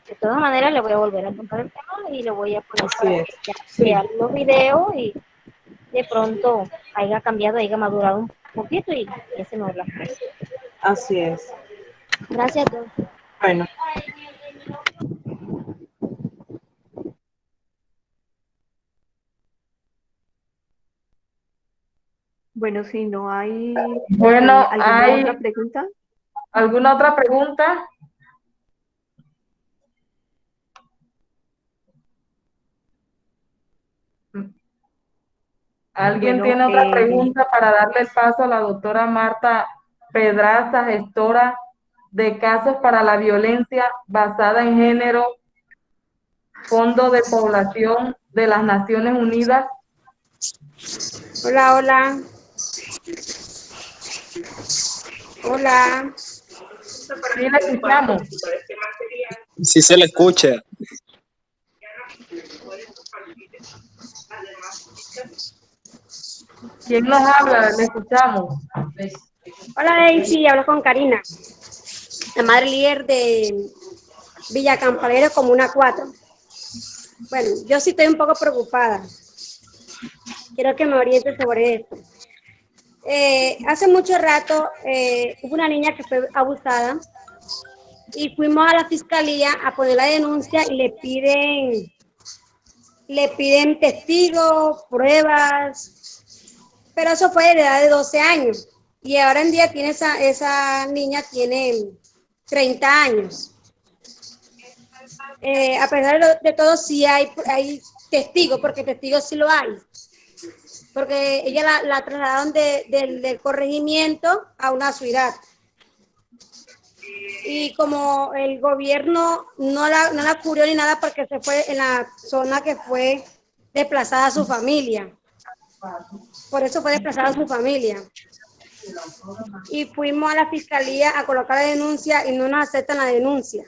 De todas maneras, le voy a volver a contar el tema y le voy a poner Así para es. que Sí, vean los videos y de pronto haya cambiado, haya madurado un poquito y ese no es la cosa. así es. Gracias a todos. Bueno, Bueno, si no hay Bueno, alguna ¿hay otra pregunta, alguna otra pregunta? ¿Alguien bueno, tiene otra pregunta para darle el paso a la doctora Marta Pedraza, gestora de casos para la violencia basada en género, Fondo de Población de las Naciones Unidas? Hola, hola. Hola. Sí, le escuchamos. Sí se le escucha. ¿Quién nos habla? Le escuchamos. Hola, Daisy. Hablo con Karina, la madre líder de Villa Campanero, Comuna 4. Bueno, yo sí estoy un poco preocupada. Quiero que me oriente sobre esto. Hace mucho rato hubo una niña que fue abusada y fuimos a la fiscalía a poner la denuncia y le piden testigos, pruebas, pero eso fue de edad de 12 años y ahora en día tiene esa niña tiene 30 años. A pesar de todo, sí hay testigos, porque testigos sí lo hay. Porque ella la trasladaron del corregimiento a una ciudad. Y como el gobierno no la cubrió ni nada porque se fue en la zona que fue desplazada a su familia. Por eso fue desplazada a su familia. Y fuimos a la fiscalía a colocar la denuncia y no nos aceptan la denuncia.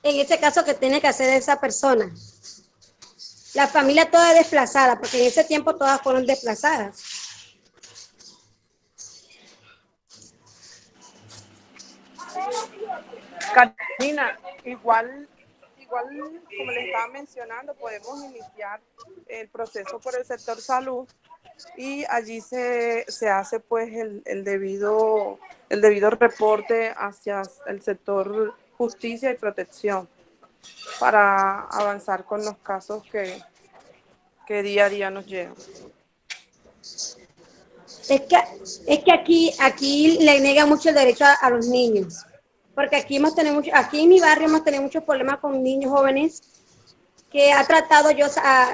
En ese caso, ¿qué tiene que hacer esa persona? La familia toda desplazada, porque en ese tiempo todas fueron desplazadas. Karina, igual como le estaba mencionando, podemos iniciar el proceso por el sector salud y allí se hace pues el debido reporte hacia el sector justicia y protección para avanzar con los casos que día a día nos llegan. Es que aquí le niega mucho el derecho a los niños, porque aquí en mi barrio hemos tenido muchos problemas con niños jóvenes que ha tratado yo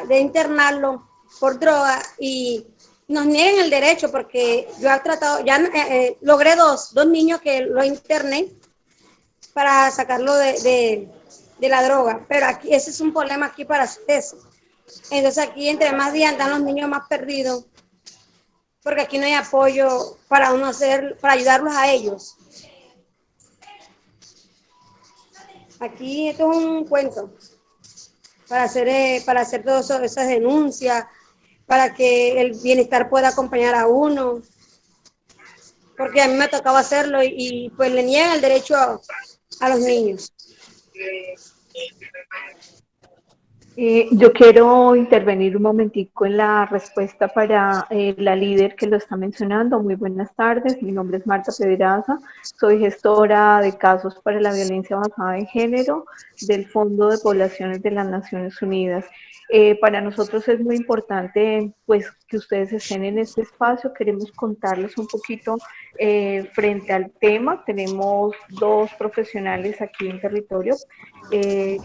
de internarlo por droga y nos niegan el derecho porque yo he tratado, ya logré dos niños que lo interné para sacarlo de la droga, pero aquí ese es un problema aquí para hacer eso. Entonces aquí entre más días andan los niños más perdidos, porque aquí no hay apoyo para para ayudarlos a ellos. Aquí esto es un cuento para hacer todas esas denuncias, para que el bienestar pueda acompañar a uno, porque a mí me tocaba hacerlo y pues le niegan el derecho a los niños. yo quiero intervenir un momentico en la respuesta para la líder que lo está mencionando. Muy buenas tardes, mi nombre es Marta Pedraza, soy gestora de casos para la violencia basada en género del Fondo de Poblaciones de las Naciones Unidas. Para nosotros es muy importante pues que ustedes estén en este espacio. Queremos contarles un poquito frente al tema. Tenemos dos profesionales aquí en territorio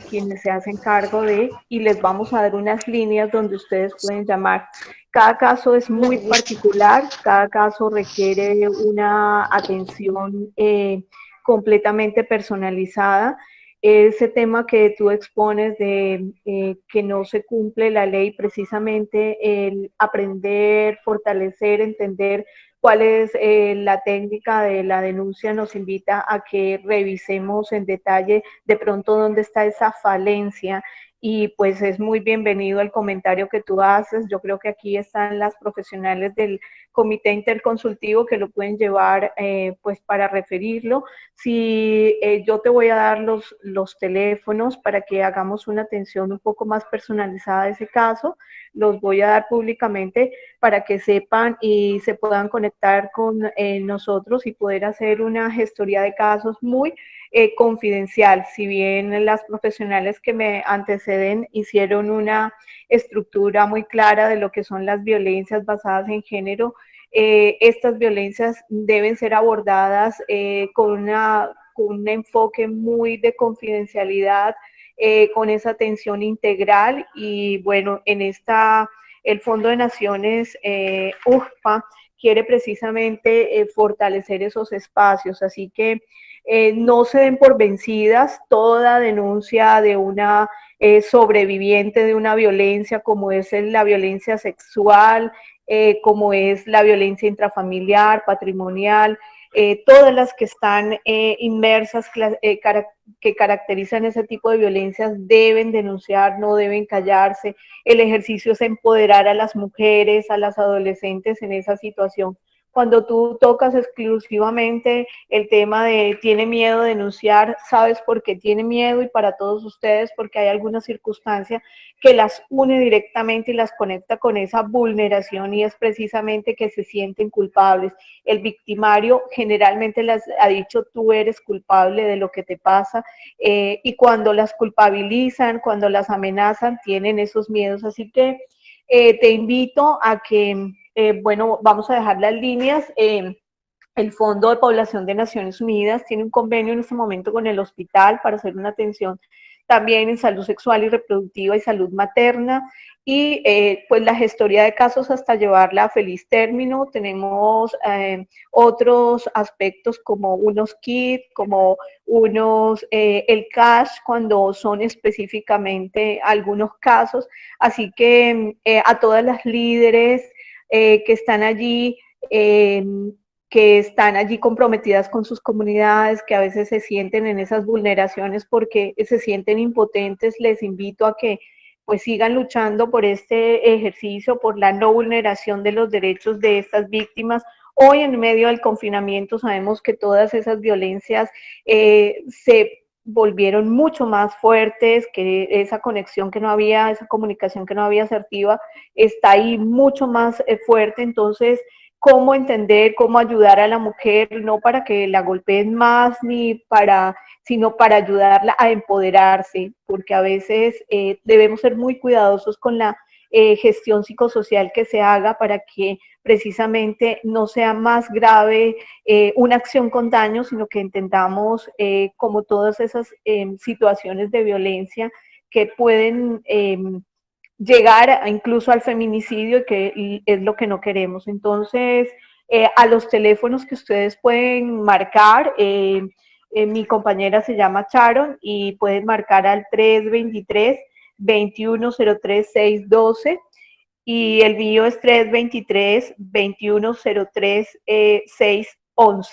quienes se hacen cargo de, y les vamos a dar unas líneas donde ustedes pueden llamar. Cada caso es muy particular, cada caso requiere una atención completamente personalizada. Ese tema que tú expones de que no se cumple la ley, precisamente el aprender, fortalecer, entender cuál es la técnica de la denuncia, nos invita a que revisemos en detalle de pronto dónde está esa falencia. Y pues es muy bienvenido el comentario que tú haces. Yo creo que aquí están las profesionales del comité interconsultivo que lo pueden llevar pues para referirlo. Si yo te voy a dar los teléfonos para que hagamos una atención un poco más personalizada de ese caso, los voy a dar públicamente para que sepan y se puedan conectar con nosotros y poder hacer una gestoría de casos muy confidencial. Si bien las profesionales que me anteceden hicieron una estructura muy clara de lo que son las violencias basadas en género, estas violencias deben ser abordadas con un enfoque muy de confidencialidad, con esa atención integral. Y bueno, el Fondo de Naciones, UFPA, quiere precisamente fortalecer esos espacios, así que no se den por vencidas. Toda denuncia de una sobreviviente de una violencia, como es la violencia sexual, como es la violencia intrafamiliar, patrimonial, todas las que están inmersas, que caracterizan ese tipo de violencias, deben denunciar, no deben callarse. El ejercicio es empoderar a las mujeres, a las adolescentes en esa situación. Cuando tú tocas exclusivamente el tema de tiene miedo de denunciar, sabes por qué tiene miedo, y para todos ustedes porque hay alguna circunstancia que las une directamente y las conecta con esa vulneración, y es precisamente que se sienten culpables. El victimario generalmente les ha dicho tú eres culpable de lo que te pasa, y cuando las culpabilizan, cuando las amenazan, tienen esos miedos. Así que te invito a que bueno, vamos a dejar las líneas. El Fondo de Población de Naciones Unidas tiene un convenio en este momento con el hospital para hacer una atención también en salud sexual y reproductiva y salud materna, y pues la gestoría de casos hasta llevarla a feliz término. Tenemos otros aspectos como unos kits, como el cash cuando son específicamente algunos casos. Así que a todas las líderes que están allí, comprometidas con sus comunidades, que a veces se sienten en esas vulneraciones porque se sienten impotentes, les invito a que pues sigan luchando por este ejercicio, por la no vulneración de los derechos de estas víctimas. Hoy, en medio del confinamiento, sabemos que todas esas violencias se volvieron mucho más fuertes, que esa conexión que no había, esa comunicación que no había asertiva, está ahí mucho más fuerte. Entonces, cómo entender, cómo ayudar a la mujer, no para que la golpeen más, sino para ayudarla a empoderarse, porque a veces debemos ser muy cuidadosos con la gestión psicosocial que se haga para que precisamente no sea más grave una acción con daño, sino que entendamos como todas esas situaciones de violencia que pueden llegar incluso al feminicidio, que es lo que no queremos. Entonces, a los teléfonos que ustedes pueden marcar, mi compañera se llama Sharon y pueden marcar al 323-2103-612, y el mío es 323-2103-611.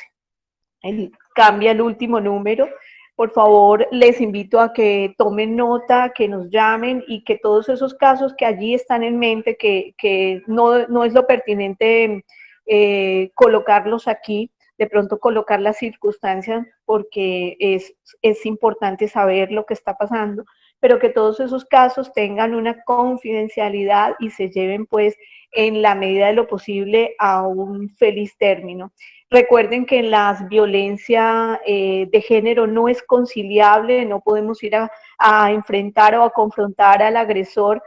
Cambia el último número. Por favor, les invito a que tomen nota, que nos llamen, y que todos esos casos que allí están en mente, que no es lo pertinente colocarlos aquí, de pronto colocar las circunstancias, porque es importante saber lo que está pasando, pero que todos esos casos tengan una confidencialidad y se lleven pues en la medida de lo posible a un feliz término. Recuerden que la violencia de género no es conciliable, no podemos ir a enfrentar o a confrontar al agresor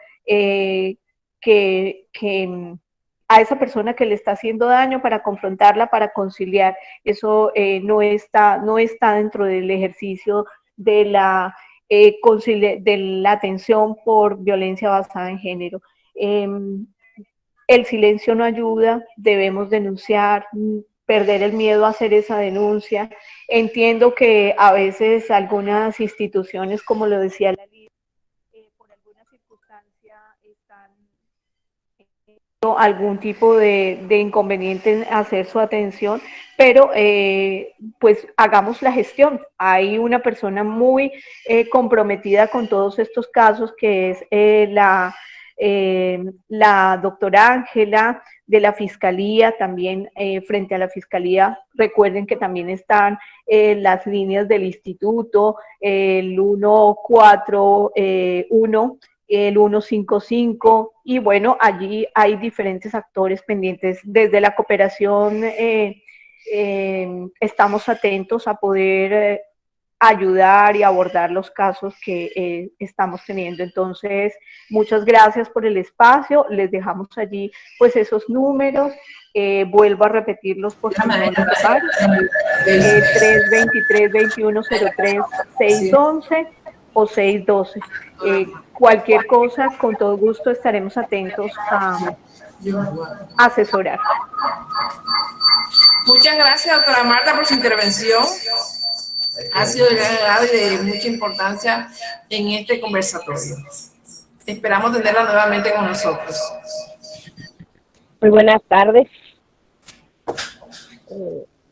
a esa persona que le está haciendo daño, para confrontarla, para conciliar. Eso no está dentro del ejercicio de de la atención por violencia basada en género. El silencio no ayuda, debemos denunciar, perder el miedo a hacer esa denuncia. Entiendo que a veces algunas instituciones, como lo decía la líder, por alguna circunstancia están teniendo algún tipo de inconveniente en hacer su atención, pero pues hagamos la gestión. Hay una persona muy comprometida con todos estos casos, que es la doctora Ángela de la Fiscalía. También frente a la Fiscalía, recuerden que también están las líneas del instituto, el 141, el 155, y bueno, allí hay diferentes actores pendientes. Desde la cooperación estamos atentos a poder ayudar y abordar los casos que estamos teniendo. Entonces, muchas gracias por el espacio. Les dejamos allí pues esos números. Vuelvo a repetirlos por si no los tocaron. 323-2103-611 o 612. Cualquier cosa, con todo gusto estaremos atentos a asesorar. Muchas gracias, doctora Marta, por su intervención. Ha sido de gran agrado y de mucha importancia en este conversatorio. Esperamos tenerla nuevamente con nosotros. Muy buenas tardes.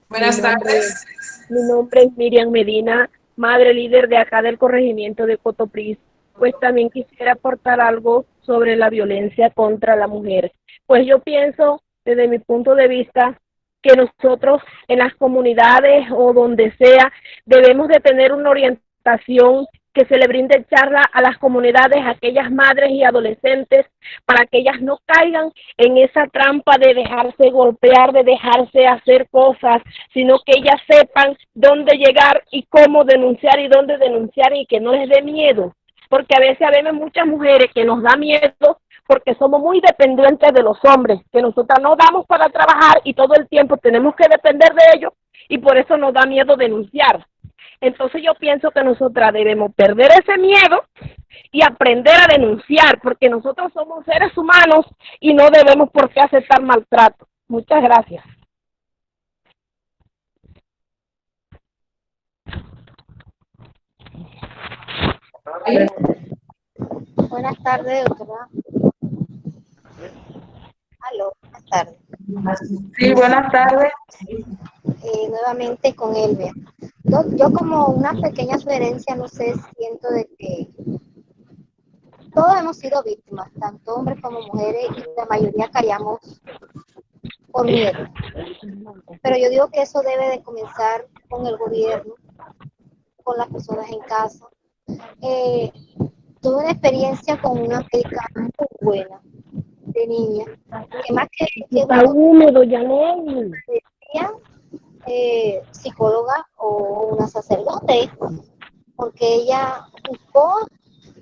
Buenas tardes. Mi nombre es Miriam Medina, madre líder de acá del corregimiento de Cotopris. Pues también quisiera aportar algo sobre la violencia contra la mujer. Pues yo pienso, desde mi punto de vista, que nosotros en las comunidades o donde sea debemos de tener una orientación, que se le brinde charla a las comunidades, a aquellas madres y adolescentes, para que ellas no caigan en esa trampa de dejarse golpear, de dejarse hacer cosas, sino que ellas sepan dónde llegar y cómo denunciar y dónde denunciar, y que no les dé miedo, porque a veces vemos muchas mujeres que nos da miedo porque somos muy dependientes de los hombres, que nosotras no damos para trabajar y todo el tiempo tenemos que depender de ellos, y por eso nos da miedo denunciar. Entonces yo pienso que nosotras debemos perder ese miedo y aprender a denunciar, porque nosotros somos seres humanos y no debemos por qué aceptar maltrato. Muchas gracias. Buenas tardes, doctora. Aló, buenas tardes. Sí, buenas tardes. Nuevamente con Elvia. Yo como una pequeña sugerencia, no sé, siento de que todos hemos sido víctimas, tanto hombres como mujeres, y la mayoría callamos por miedo. Pero yo digo que eso debe de comenzar con el gobierno, con las personas en casa. Tuve una experiencia con una médica muy buena de niña, que más que está húmedo, ya no decía, psicóloga o una sacerdote, porque ella buscó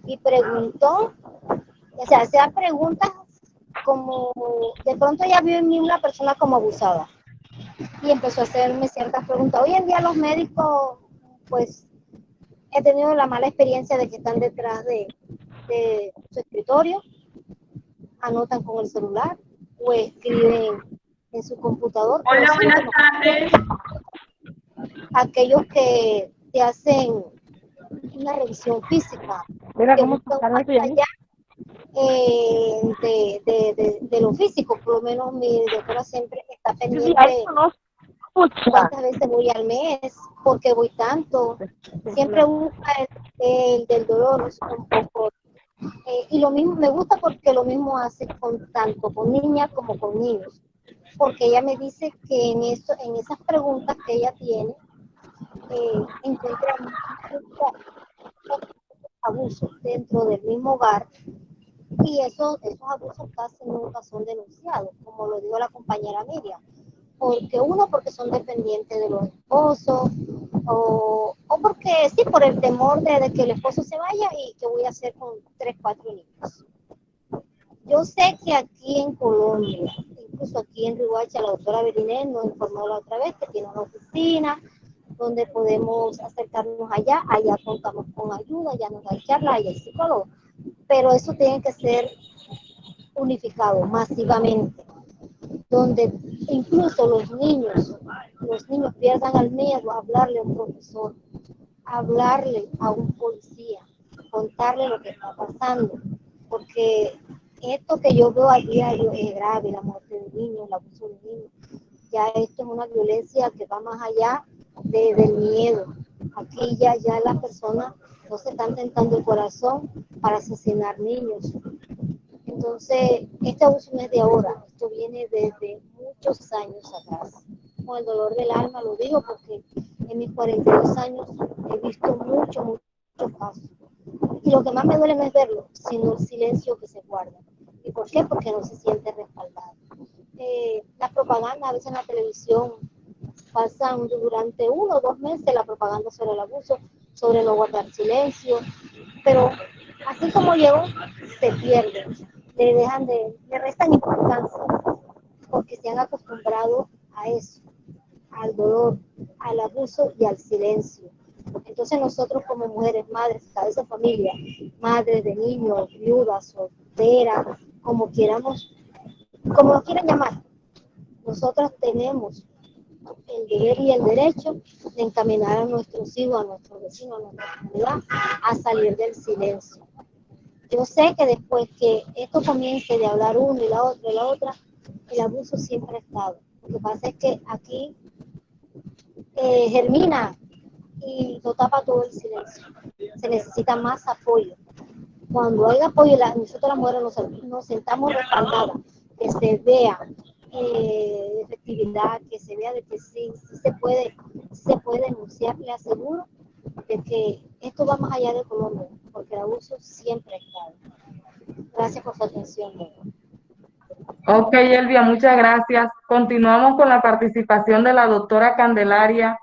y preguntó, o sea, hacía preguntas como, de pronto ella vio en mí una persona como abusada, y empezó a hacerme ciertas preguntas. Hoy en día los médicos, pues, he tenido la mala experiencia de que están detrás de su escritorio, anotan con el celular o escriben en su computador. Hola, buenas tardes. Aquellos que te hacen una revisión física, mira que cómo buscan más allá de lo físico. Por lo menos mi doctora siempre está pendiente. ¿Cuántas veces voy al mes? ¿Por qué voy tanto? Siempre busca el del dolor, un poco. Y lo mismo me gusta, porque lo mismo hace tanto con niñas como con niños, porque ella me dice que en esas preguntas que ella tiene encuentra abusos dentro del mismo hogar, y esos abusos casi nunca son denunciados, como lo dijo la compañera Miriam, porque son dependientes de los esposos, o porque sí, por el temor de que el esposo se vaya y qué voy a hacer con 3, 4 niños. Yo sé que aquí en Colombia, en incluso aquí en Riohacha la doctora Belinel nos informó la otra vez que tiene una oficina donde podemos acercarnos allá contamos con ayuda, allá nos da charla, allá hay psicólogo, pero eso tiene que ser unificado masivamente, donde incluso los niños pierdan el miedo a hablarle a un profesor, a hablarle a un policía, contarle lo que está pasando, porque esto que yo veo a diario es grave, la muerte de niños, el abuso de niños, ya esto es una violencia que va más allá del miedo. Aquí ya las personas no se están tentando el corazón para asesinar niños. Entonces, este abuso no es de ahora, esto viene desde muchos años atrás. Con el dolor del alma lo digo porque en mis 42 años he visto muchos casos. Y lo que más me duele no es verlo, sino el silencio que se guarda. ¿Y por qué? Porque no se siente respaldado. La propaganda, a veces en la televisión, pasan durante 1 o 2 meses la propaganda sobre el abuso, sobre no guardar silencio, pero así como llegó, se pierde, le restan importancia, porque se han acostumbrado a eso, al dolor, al abuso y al silencio. Entonces nosotros como mujeres, madres, cabezas de familia, madres de niños, viudas, solteras, como quieramos, como nos quieran llamar, nosotras tenemos el deber y el derecho de encaminar a nuestros hijos, a nuestros vecinos, a nuestra comunidad, a salir del silencio. Yo sé que después que esto comience de hablar uno y la otra, el abuso siempre ha estado. Lo que pasa es que aquí germina y lo tapa todo el silencio. Se necesita más apoyo. Cuando hay apoyo, nosotros las mujeres nos sentamos respaldadas, que se vea efectividad, que se vea de que sí se puede denunciar. Le aseguro de que esto va más allá de Colombia, porque el abuso siempre ha estado. Gracias por su atención. Ok, Elvia, muchas gracias. Continuamos con la participación de la doctora Candelaria,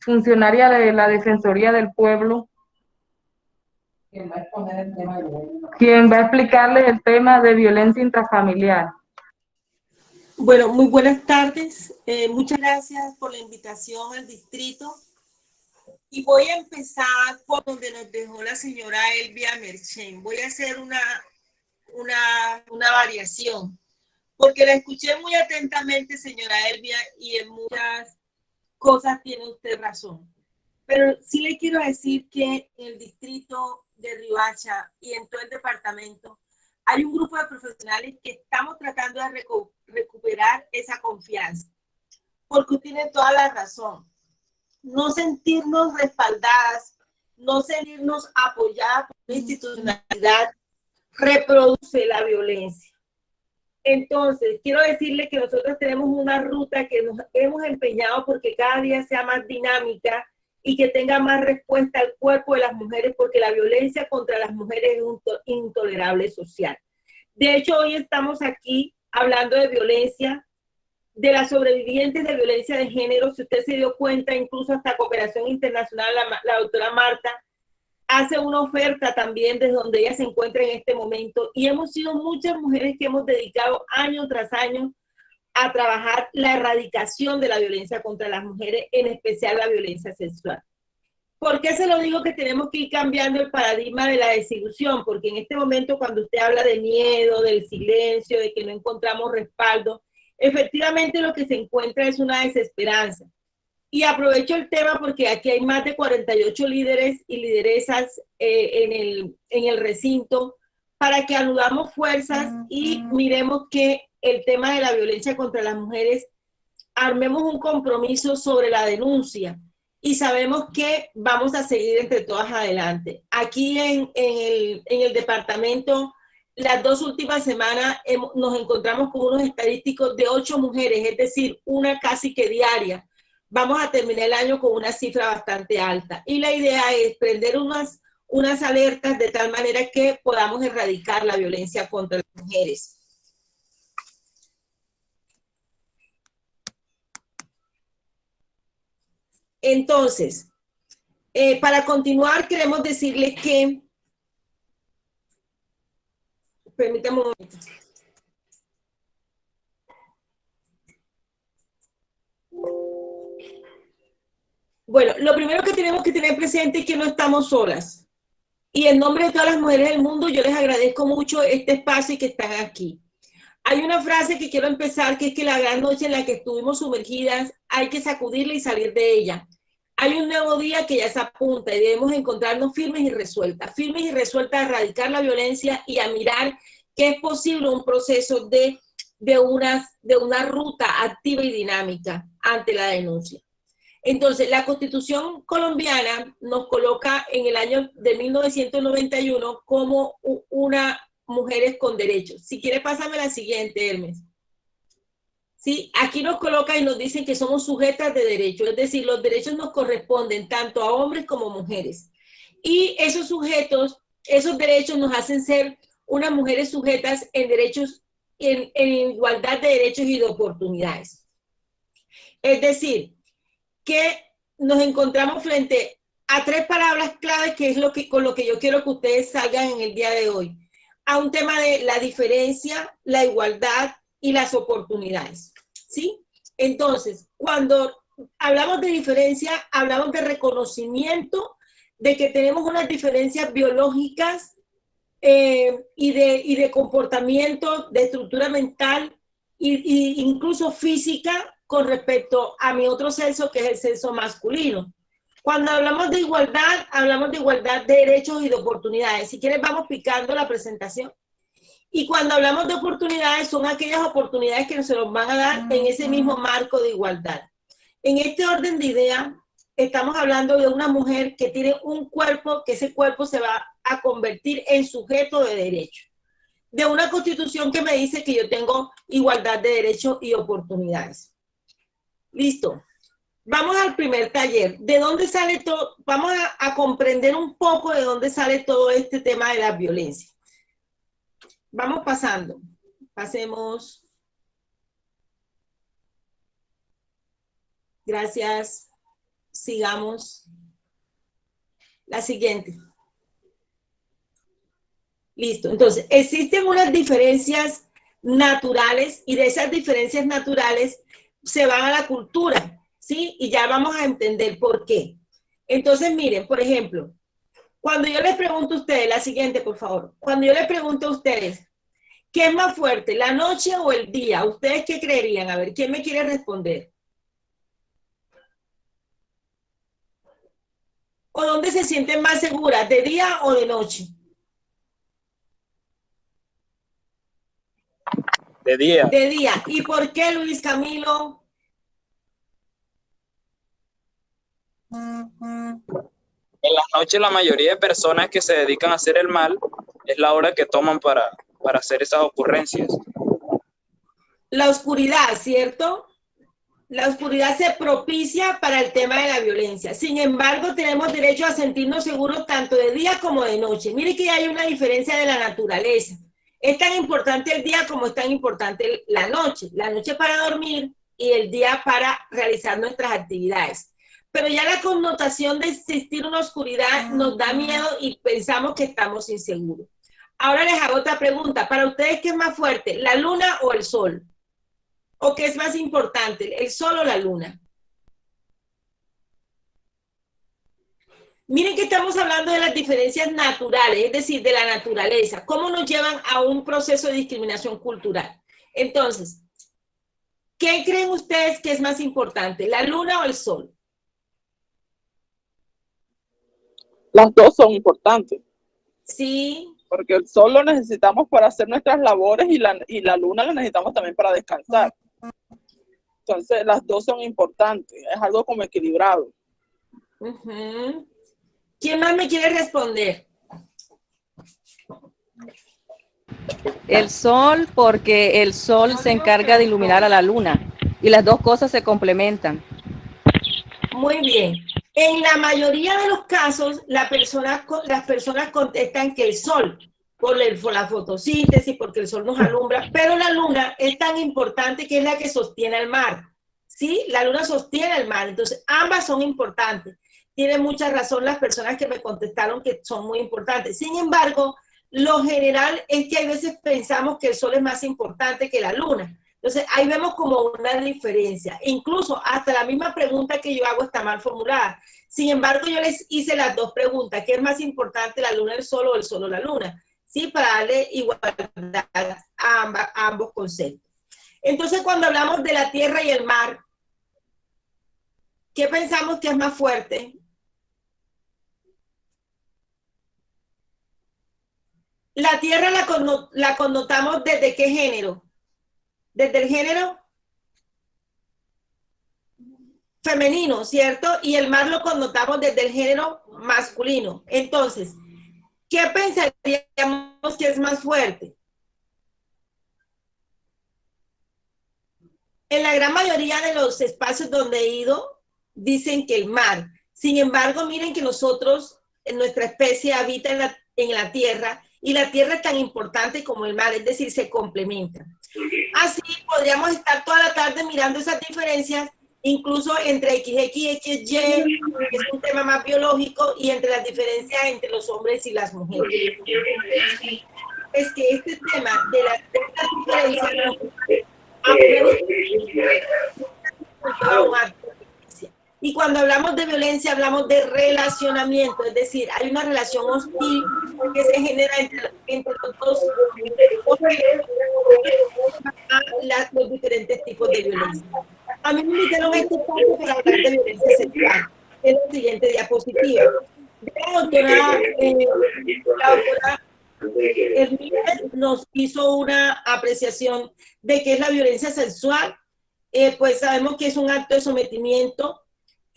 funcionaria de la Defensoría del Pueblo, quien va a explicarles el tema de violencia intrafamiliar. Bueno, muy buenas tardes. Muchas gracias por la invitación al distrito. Y voy a empezar por donde nos dejó la señora Elvia Merchén. Voy a hacer una variación, porque la escuché muy atentamente, señora Elvia, y en muchas cosas tiene usted razón. Pero sí le quiero decir que en el distrito de Riohacha y en todo el departamento hay un grupo de profesionales que estamos tratando de recuperar esa confianza, porque usted tiene toda la razón. No sentirnos respaldadas, no sentirnos apoyadas por la institucionalidad reproduce la violencia. Entonces, quiero decirle que nosotros tenemos una ruta que nos hemos empeñado porque cada día sea más dinámica y que tenga más respuesta al cuerpo de las mujeres, porque la violencia contra las mujeres es un intolerable social. De hecho, hoy estamos aquí hablando de violencia, de las sobrevivientes de violencia de género. Si usted se dio cuenta, incluso hasta Cooperación Internacional, la doctora Marta hace una oferta también desde donde ella se encuentra en este momento, y hemos sido muchas mujeres que hemos dedicado año tras año a trabajar la erradicación de la violencia contra las mujeres, en especial la violencia sexual. ¿Por qué se lo digo que tenemos que ir cambiando el paradigma de la desilusión? Porque en este momento, cuando usted habla de miedo, del silencio, de que no encontramos respaldo, efectivamente lo que se encuentra es una desesperanza. Y aprovecho el tema porque aquí hay más de 48 líderes y lideresas en el recinto, para que anudamos fuerzas y miremos que el tema de la violencia contra las mujeres, armemos un compromiso sobre la denuncia y sabemos que vamos a seguir entre todas adelante. Aquí en el departamento, las 2 últimas semanas nos encontramos con unos estadísticos de 8 mujeres, es decir, una casi que diaria. Vamos a terminar el año con una cifra bastante alta. Y la idea es prender unas alertas de tal manera que podamos erradicar la violencia contra las mujeres. Entonces, para continuar, queremos decirles que... Permítame un momento. Bueno, lo primero que tenemos que tener presente es que no estamos solas. Y en nombre de todas las mujeres del mundo, yo les agradezco mucho este espacio y que están aquí. Hay una frase que quiero empezar, que es que la gran noche en la que estuvimos sumergidas, hay que sacudirla y salir de ella. Hay un nuevo día que ya se apunta y debemos encontrarnos firmes y resueltas a erradicar la violencia y a mirar que es posible un proceso de una ruta activa y dinámica ante la denuncia. Entonces, la Constitución colombiana nos coloca en el año de 1991 como una mujeres con derechos. Si quieres, pásame la siguiente, Hermes. Sí, aquí nos coloca y nos dicen que somos sujetas de derechos, es decir, los derechos nos corresponden tanto a hombres como mujeres. Y esos sujetos, esos derechos nos hacen ser unas mujeres sujetas en derechos, en igualdad de derechos y de oportunidades. Es decir, que nos encontramos frente a tres palabras claves, que es con lo que yo quiero que ustedes salgan en el día de hoy, a un tema de la diferencia, la igualdad y las oportunidades, ¿sí? Entonces, cuando hablamos de diferencia, hablamos de reconocimiento de que tenemos unas diferencias biológicas y de comportamiento, de estructura mental e incluso física con respecto a mi otro sexo, que es el sexo masculino. Cuando hablamos de igualdad de derechos y de oportunidades. Si quieres, vamos picando la presentación. Y cuando hablamos de oportunidades, son aquellas oportunidades que se nos van a dar en ese mismo marco de igualdad. En este orden de ideas, estamos hablando de una mujer que tiene un cuerpo, que ese cuerpo se va a convertir en sujeto de derecho. De una constitución que me dice que yo tengo igualdad de derechos y oportunidades. Listo. Vamos al primer taller. ¿De dónde sale todo? Vamos a comprender un poco de dónde sale todo este tema de la violencia. Vamos pasando. Pasemos. Gracias. Sigamos. La siguiente. Listo. Entonces, existen unas diferencias naturales y de esas diferencias naturales se van a la cultura. ¿Sí? Y ya vamos a entender por qué. Entonces, miren, por ejemplo, cuando yo les pregunto a ustedes, la siguiente, por favor. Cuando yo les pregunto a ustedes, ¿qué es más fuerte, la noche o el día? ¿Ustedes qué creerían? A ver, ¿quién me quiere responder? ¿O dónde se sienten más seguras, de día o de noche? De día. De día. ¿Y por qué, Luis Camilo? En las noches la mayoría de personas que se dedican a hacer el mal es la hora que toman para hacer esas ocurrencias. La oscuridad, ¿cierto? La oscuridad se propicia para el tema de la violencia. Sin embargo, tenemos derecho a sentirnos seguros tanto de día como de noche. Mire que hay una diferencia de la naturaleza. Es tan importante el día como es tan importante la noche. La noche para dormir y el día para realizar nuestras actividades. Pero ya la connotación de existir una oscuridad nos da miedo y pensamos que estamos inseguros. Ahora les hago otra pregunta. ¿Para ustedes qué es más fuerte, la luna o el sol? ¿O qué es más importante, el sol o la luna? Miren que estamos hablando de las diferencias naturales, es decir, de la naturaleza. ¿Cómo nos llevan a un proceso de discriminación cultural? Entonces, ¿qué creen ustedes que es más importante, la luna o el sol? Las dos son importantes. Sí. Porque el sol lo necesitamos para hacer nuestras labores y la luna la necesitamos también para descansar. Entonces, las dos son importantes. Es algo como equilibrado. ¿Quién más me quiere responder? El sol, porque el sol se encarga de iluminar a la luna y las dos cosas se complementan. Muy bien. En la mayoría de los casos, las personas contestan que el sol, por la fotosíntesis, porque el sol nos alumbra, pero la luna es tan importante que es la que sostiene el mar. ¿Sí? La luna sostiene el mar, entonces ambas son importantes. Tienen mucha razón las personas que me contestaron que son muy importantes. Sin embargo, lo general es que a veces pensamos que el sol es más importante que la luna. Entonces, ahí vemos como una diferencia. Incluso hasta la misma pregunta que yo hago está mal formulada. Sin embargo, yo les hice las dos preguntas. ¿Qué es más importante, la luna, el sol o el sol o la luna? Sí, para darle igualdad a ambos conceptos. Entonces, cuando hablamos de la tierra y el mar, ¿qué pensamos que es más fuerte? La tierra la connotamos desde qué género? Desde el género femenino, ¿cierto? Y el mar lo connotamos desde el género masculino. Entonces, ¿qué pensaríamos que es más fuerte? En la gran mayoría de los espacios donde he ido, dicen que el mar. Sin embargo, miren que nosotros, en nuestra especie, habita en la tierra, y la tierra es tan importante como el mar, es decir, se complementan. Así podríamos estar toda la tarde mirando esas diferencias, incluso entre XX y XY, que es un tema más biológico, y entre las diferencias entre los hombres y las mujeres. Es que este tema de las diferencias y cuando hablamos de violencia hablamos de relacionamiento, es decir, hay una relación hostil que se genera entre los dos, los diferentes tipos de violencia. A mí me invitaron a este espacio para hablar de violencia sexual. Es la siguiente diapositiva. La doctora nos hizo una apreciación de qué es la violencia sexual. Pues sabemos que es un acto de sometimiento.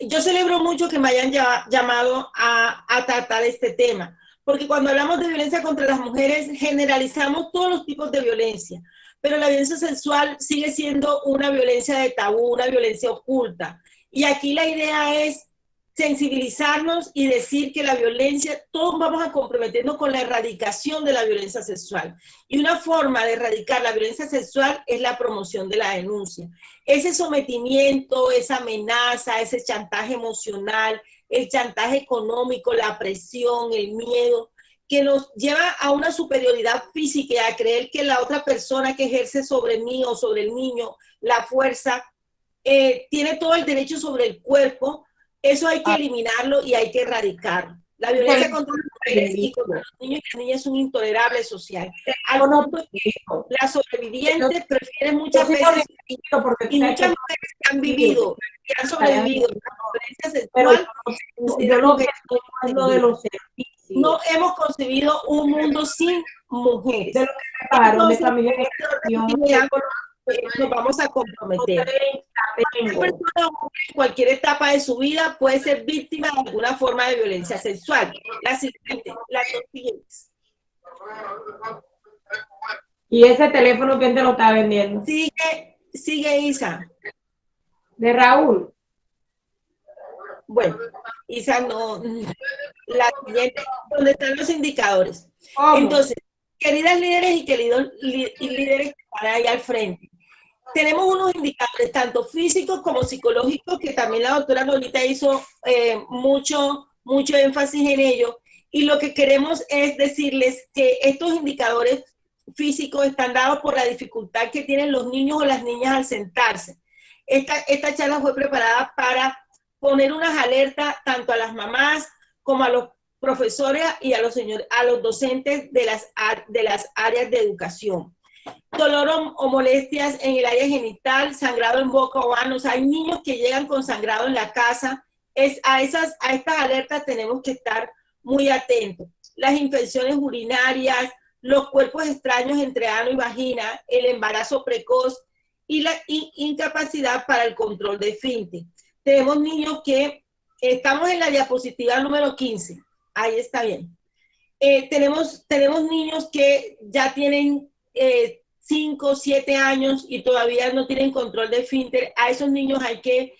Yo celebro mucho que me hayan llamado a tratar este tema, porque cuando hablamos de violencia contra las mujeres generalizamos todos los tipos de violencia, pero la violencia sexual sigue siendo una violencia de tabú, una violencia oculta. Y aquí la idea es sensibilizarnos y decir que la violencia, todos vamos a comprometernos con la erradicación de la violencia sexual. Y una forma de erradicar la violencia sexual es la promoción de la denuncia. Ese sometimiento, esa amenaza, ese chantaje emocional, el chantaje económico, la presión, el miedo, que nos lleva a una superioridad física y a creer que la otra persona que ejerce sobre mí o sobre el niño la fuerza, tiene todo el derecho sobre el cuerpo. Eso hay que eliminarlo y hay que erradicarlo. La violencia contra las mujeres y contra los niños y las niñas es un intolerable social. Al punto que las sobrevivientes prefieren muchas veces, y muchas mujeres que han vivido, que han sobrevivido a la violencia sexual, yo lo que estoy hablando de los servicios. No hemos concebido un mundo sin mujeres. De lo que prepararon de familia nos vamos a comprometer. Cualquier persona en cualquier etapa de su vida puede ser víctima de alguna forma de violencia sexual. Las dos siguientes. ¿Y ese teléfono quién te lo está vendiendo? Sigue Isa. De Raúl. Bueno, Isa no. La siguiente, donde están los indicadores. ¿Cómo? Entonces, queridas líderes y queridos líderes que están ahí al frente, tenemos unos indicadores tanto físicos como psicológicos, que también la doctora Lolita hizo mucho énfasis en ello, y lo que queremos es decirles que estos indicadores físicos están dados por la dificultad que tienen los niños o las niñas al sentarse. Esta charla fue preparada para poner unas alertas tanto a las mamás como a los profesores y a los docentes de las áreas de educación. Dolor o molestias en el área genital, sangrado en boca o ano. O sea, hay niños que llegan con sangrado en la casa. A estas alertas tenemos que estar muy atentos. Las infecciones urinarias, los cuerpos extraños entre ano y vagina, el embarazo precoz y la incapacidad para el control de esfínter. Tenemos niños que, estamos en la diapositiva número 15, ahí está bien. Tenemos niños que ya tienen 5 o 7 años y todavía no tienen control de esfínter. A esos niños hay que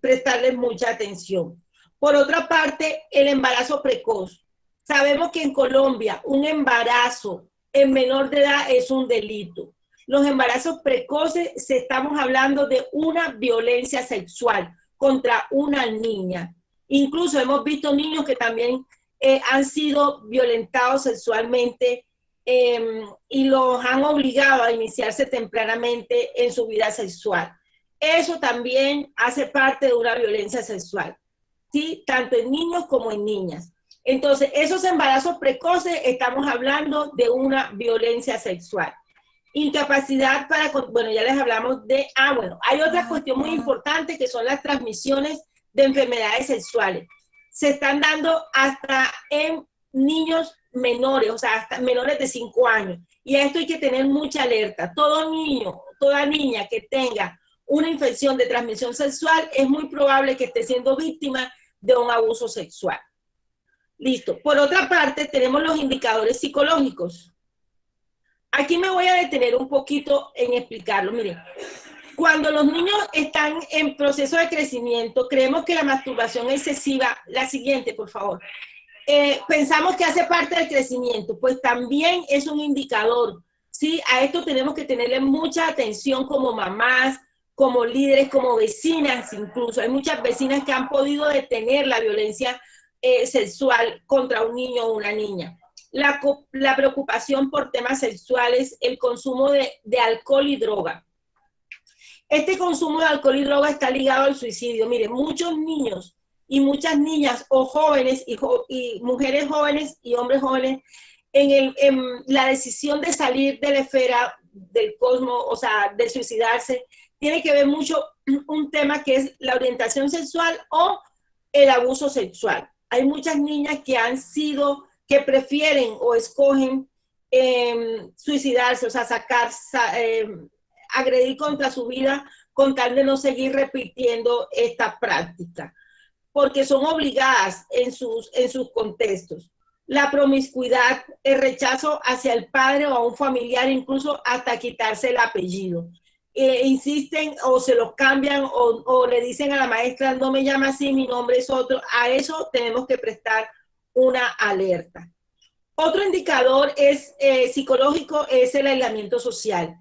prestarles mucha atención. Por otra parte, el embarazo precoz. Sabemos que en Colombia un embarazo en menor de edad es un delito. Los embarazos precoces, estamos hablando de una violencia sexual contra una niña. Incluso hemos visto niños que también han sido violentados sexualmente y los han obligado a iniciarse tempranamente en su vida sexual. Eso también hace parte de una violencia sexual, ¿sí? Tanto en niños como en niñas. Entonces, esos embarazos precoces, estamos hablando de una violencia sexual. Incapacidad para, bueno, ya les hablamos de, bueno, hay otra cuestión muy importante que son las transmisiones de enfermedades sexuales. Se están dando hasta en niños menores, o sea, hasta menores de 5 años. Y a esto hay que tener mucha alerta. Todo niño, toda niña que tenga una infección de transmisión sexual es muy probable que esté siendo víctima de un abuso sexual. Listo. Por otra parte, tenemos los indicadores psicológicos. Aquí me voy a detener un poquito en explicarlo. Miren, cuando los niños están en proceso de crecimiento, creemos que la masturbación excesiva, la siguiente, por favor, pensamos que hace parte del crecimiento, pues también es un indicador, ¿sí? A esto tenemos que tenerle mucha atención como mamás, como líderes, como vecinas incluso. Hay muchas vecinas que han podido detener la violencia sexual contra un niño o una niña. La preocupación por temas sexuales, el consumo de alcohol y droga. Este consumo de alcohol y droga está ligado al suicidio. Miren, muchos niños y muchas niñas o jóvenes y mujeres jóvenes y hombres jóvenes en la decisión de salir de la esfera del cosmos, o sea, de suicidarse, tiene que ver mucho un tema que es la orientación sexual o el abuso sexual. Hay muchas niñas que prefieren o escogen suicidarse, o sea, agredir contra su vida con tal de no seguir repitiendo esta práctica, porque son obligadas en sus contextos. La promiscuidad, el rechazo hacia el padre o a un familiar, incluso hasta quitarse el apellido. Insisten o se los cambian o le dicen a la maestra, no me llama así, mi nombre es otro. A eso tenemos que prestar una alerta. Otro indicador psicológico es el aislamiento social.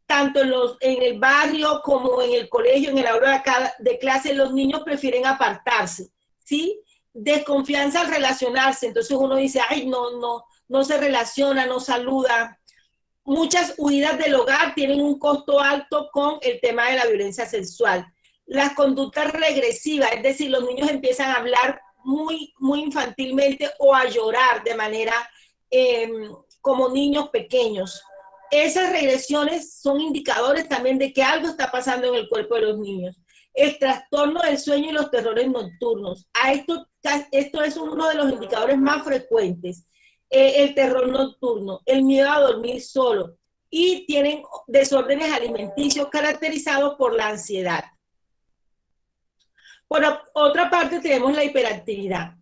Tanto en el barrio como en el colegio, en el aula de clase, los niños prefieren apartarse, ¿sí? Desconfianza al relacionarse. Entonces uno dice, ay, no se relaciona, no saluda. Muchas huidas del hogar tienen un costo alto con el tema de la violencia sexual. Las conductas regresivas, es decir, los niños empiezan a hablar muy, muy infantilmente o a llorar de manera como niños pequeños. Esas regresiones son indicadores también de que algo está pasando en el cuerpo de los niños. El trastorno del sueño y los terrores nocturnos. Esto es uno de los indicadores más frecuentes. El terror nocturno, el miedo a dormir solo, y tienen desórdenes alimenticios caracterizados por la ansiedad. Por otra parte, tenemos la hiperactividad.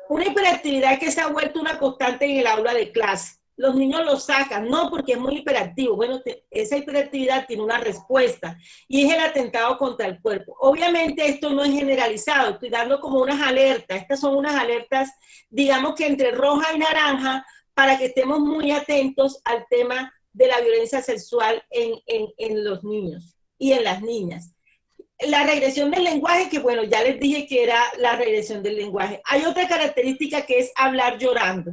Una hiperactividad que se ha vuelto una constante en el aula de clase. Los niños lo sacan, no porque es muy hiperactivo. Bueno, esa hiperactividad tiene una respuesta y es el atentado contra el cuerpo. Obviamente esto no es generalizado, estoy dando como unas alertas. Estas son unas alertas, digamos que entre roja y naranja, para que estemos muy atentos al tema de la violencia sexual en los niños y en las niñas. La regresión del lenguaje, que bueno, ya les dije que era la regresión del lenguaje. Hay otra característica que es hablar llorando.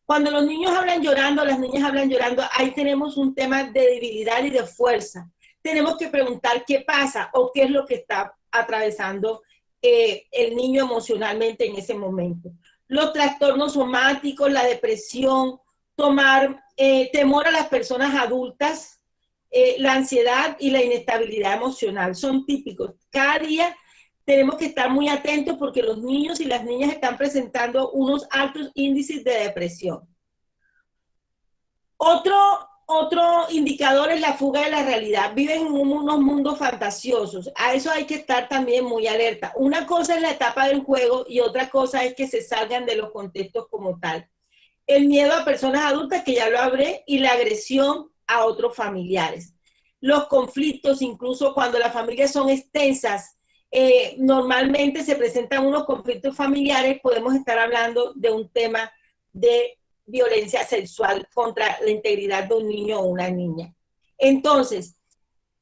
Cuando los niños hablan llorando, las niñas hablan llorando, ahí tenemos un tema de debilidad y de fuerza. Tenemos que preguntar qué pasa o qué es lo que está atravesando el niño emocionalmente en ese momento. Los trastornos somáticos, la depresión, temor a las personas adultas, la ansiedad y la inestabilidad emocional son típicos. Cada día tenemos que estar muy atentos porque los niños y las niñas están presentando unos altos índices de depresión. Otro indicador es la fuga de la realidad. Viven en unos mundos fantasiosos. A eso hay que estar también muy alerta. Una cosa es la etapa del juego y otra cosa es que se salgan de los contextos como tal. El miedo a personas adultas, que ya lo hablé, y la agresión a otros familiares. Los conflictos, incluso cuando las familias son extensas, normalmente se presentan unos conflictos familiares, podemos estar hablando de un tema de violencia sexual contra la integridad de un niño o una niña. Entonces,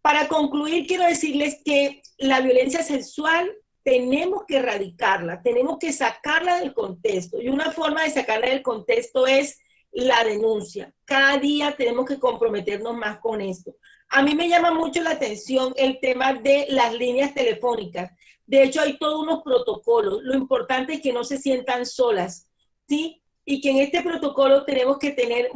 para concluir, quiero decirles que la violencia sexual tenemos que erradicarla, tenemos que sacarla del contexto, y una forma de sacarla del contexto es la denuncia. Cada día tenemos que comprometernos más con esto. A mí me llama mucho la atención el tema de las líneas telefónicas. De hecho, hay todos unos protocolos. Lo importante es que no se sientan solas, ¿sí? Y que en este protocolo tenemos que tener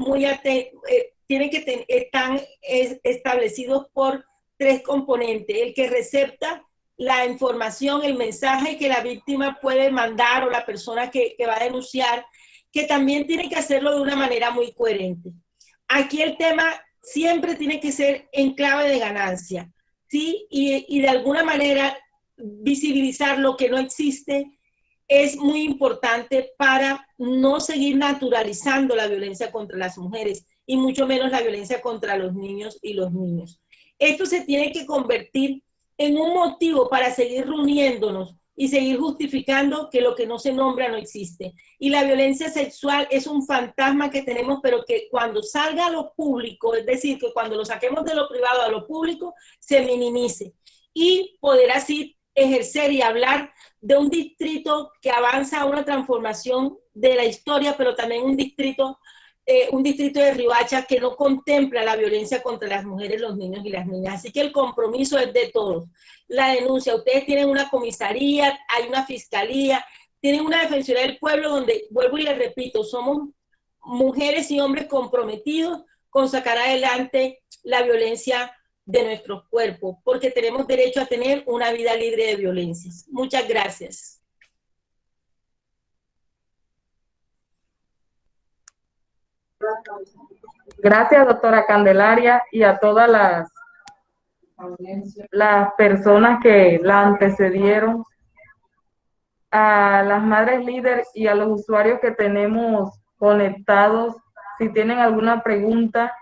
están establecidos por 3 componentes. El que recepta la información, el mensaje que la víctima puede mandar o la persona que va a denunciar, que también tiene que hacerlo de una manera muy coherente. Aquí el tema siempre tiene que ser en clave de ganancia, ¿sí? Y de alguna manera visibilizar lo que no existe es muy importante para no seguir naturalizando la violencia contra las mujeres y mucho menos la violencia contra los niños y los niños. Esto se tiene que convertir en un motivo para seguir reuniéndonos y seguir justificando que lo que no se nombra no existe. Y la violencia sexual es un fantasma que tenemos, pero que cuando salga a lo público, es decir, que cuando lo saquemos de lo privado a lo público, se minimice. Y poder así ejercer y hablar de un distrito que avanza a una transformación de la historia, pero también un distrito de Riohacha que no contempla la violencia contra las mujeres, los niños y las niñas. Así que el compromiso es de todos. La denuncia, ustedes tienen una comisaría, hay una fiscalía, tienen una defensoría del pueblo donde, vuelvo y les repito, somos mujeres y hombres comprometidos con sacar adelante la violencia de nuestros cuerpos, porque tenemos derecho a tener una vida libre de violencias. Muchas gracias. Gracias, doctora Candelaria, y a todas las personas que la antecedieron, a las madres líderes y a los usuarios que tenemos conectados. Si tienen alguna pregunta,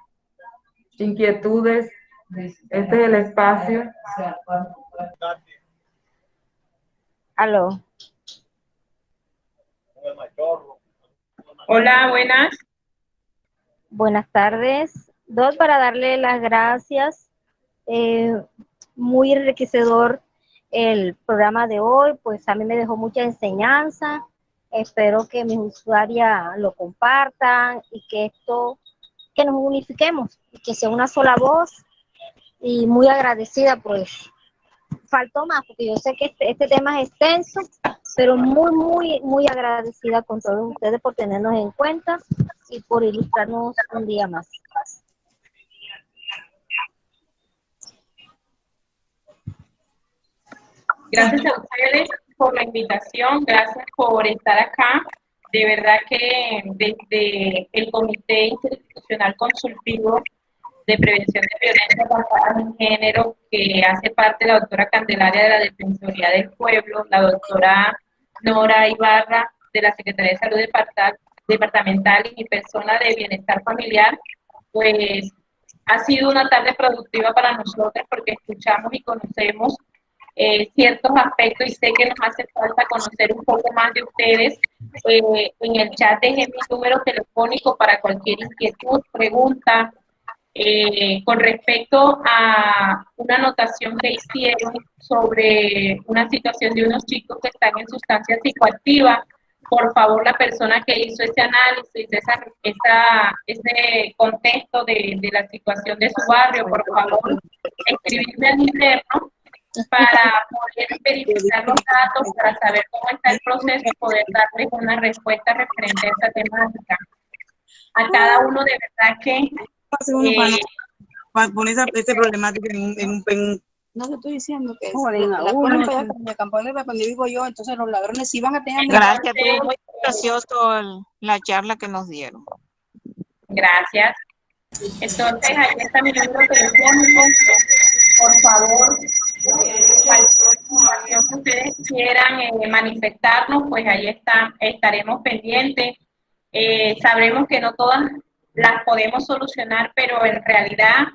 inquietudes, este es el espacio. Aló. Hola, buenas. Buenas tardes. Dos, para darle las gracias. Muy enriquecedor el programa de hoy, pues a mí me dejó mucha enseñanza. Espero que mis usuarias lo compartan y que nos unifiquemos y que sea una sola voz. Y muy agradecida, pues faltó más porque yo sé que este tema es extenso, pero muy agradecida con todos ustedes por tenernos en cuenta y por ilustrarnos un día más. Gracias a ustedes por la invitación, gracias por estar acá. De verdad que desde el Comité Interinstitucional Consultivo de Prevención de Violencia basada en Género, que hace parte la doctora Candelaria de la Defensoría del Pueblo, la doctora Nora Ibarra de la Secretaría de Salud Departamental y mi persona de Bienestar Familiar, pues ha sido una tarde productiva para nosotros porque escuchamos y conocemos ciertos aspectos y sé que nos hace falta conocer un poco más de ustedes. En el chat dejé mi número telefónico para cualquier inquietud, pregunta, con respecto a una anotación que hicieron sobre una situación de unos chicos que están en sustancias psicoactivas. Por favor, la persona que hizo ese análisis, ese contexto de la situación de su barrio, por favor, escribirme al interno para poder verificar los datos, para saber cómo está el proceso y poder darles una respuesta referente a esta temática. A cada uno de verdad que... para poner esa problemática no te estoy diciendo que la ponen para allá como de Campana, para donde vivo yo, entonces los ladrones sí van a tener... Gracias, estuvo muy gracioso la charla que nos dieron. Gracias. Entonces, ahí está mi número telefónico. Por favor, cualquier información que ustedes quieran manifestarnos, pues ahí estaremos pendientes. Sabremos que no todas las podemos solucionar, pero en realidad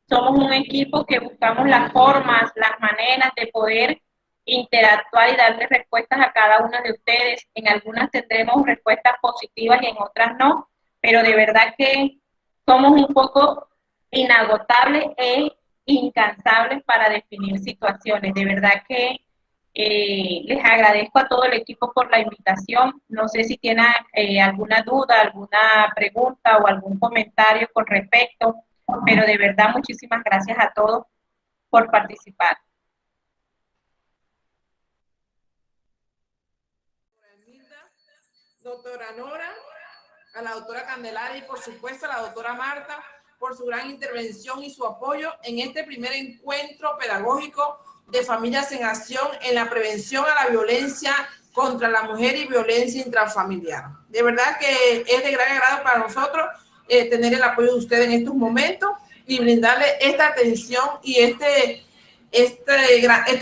somos un equipo que buscamos las formas, las maneras de poder interactuar y darle respuestas a cada una de ustedes. En algunas tendremos respuestas positivas y en otras no, pero de verdad que somos un poco inagotables e incansables para definir situaciones. De verdad que Les agradezco a todo el equipo por la invitación. No sé si tienen alguna duda, alguna pregunta o algún comentario con respecto, pero de verdad muchísimas gracias a todos por participar. Doctora Nora, a la doctora Candelaria y por supuesto a la doctora Marta por su gran intervención y su apoyo en este primer encuentro pedagógico de Familias en Acción en la prevención a la violencia contra la mujer y violencia intrafamiliar. De verdad que es de gran agrado para nosotros tener el apoyo de ustedes en estos momentos y brindarle esta atención y esta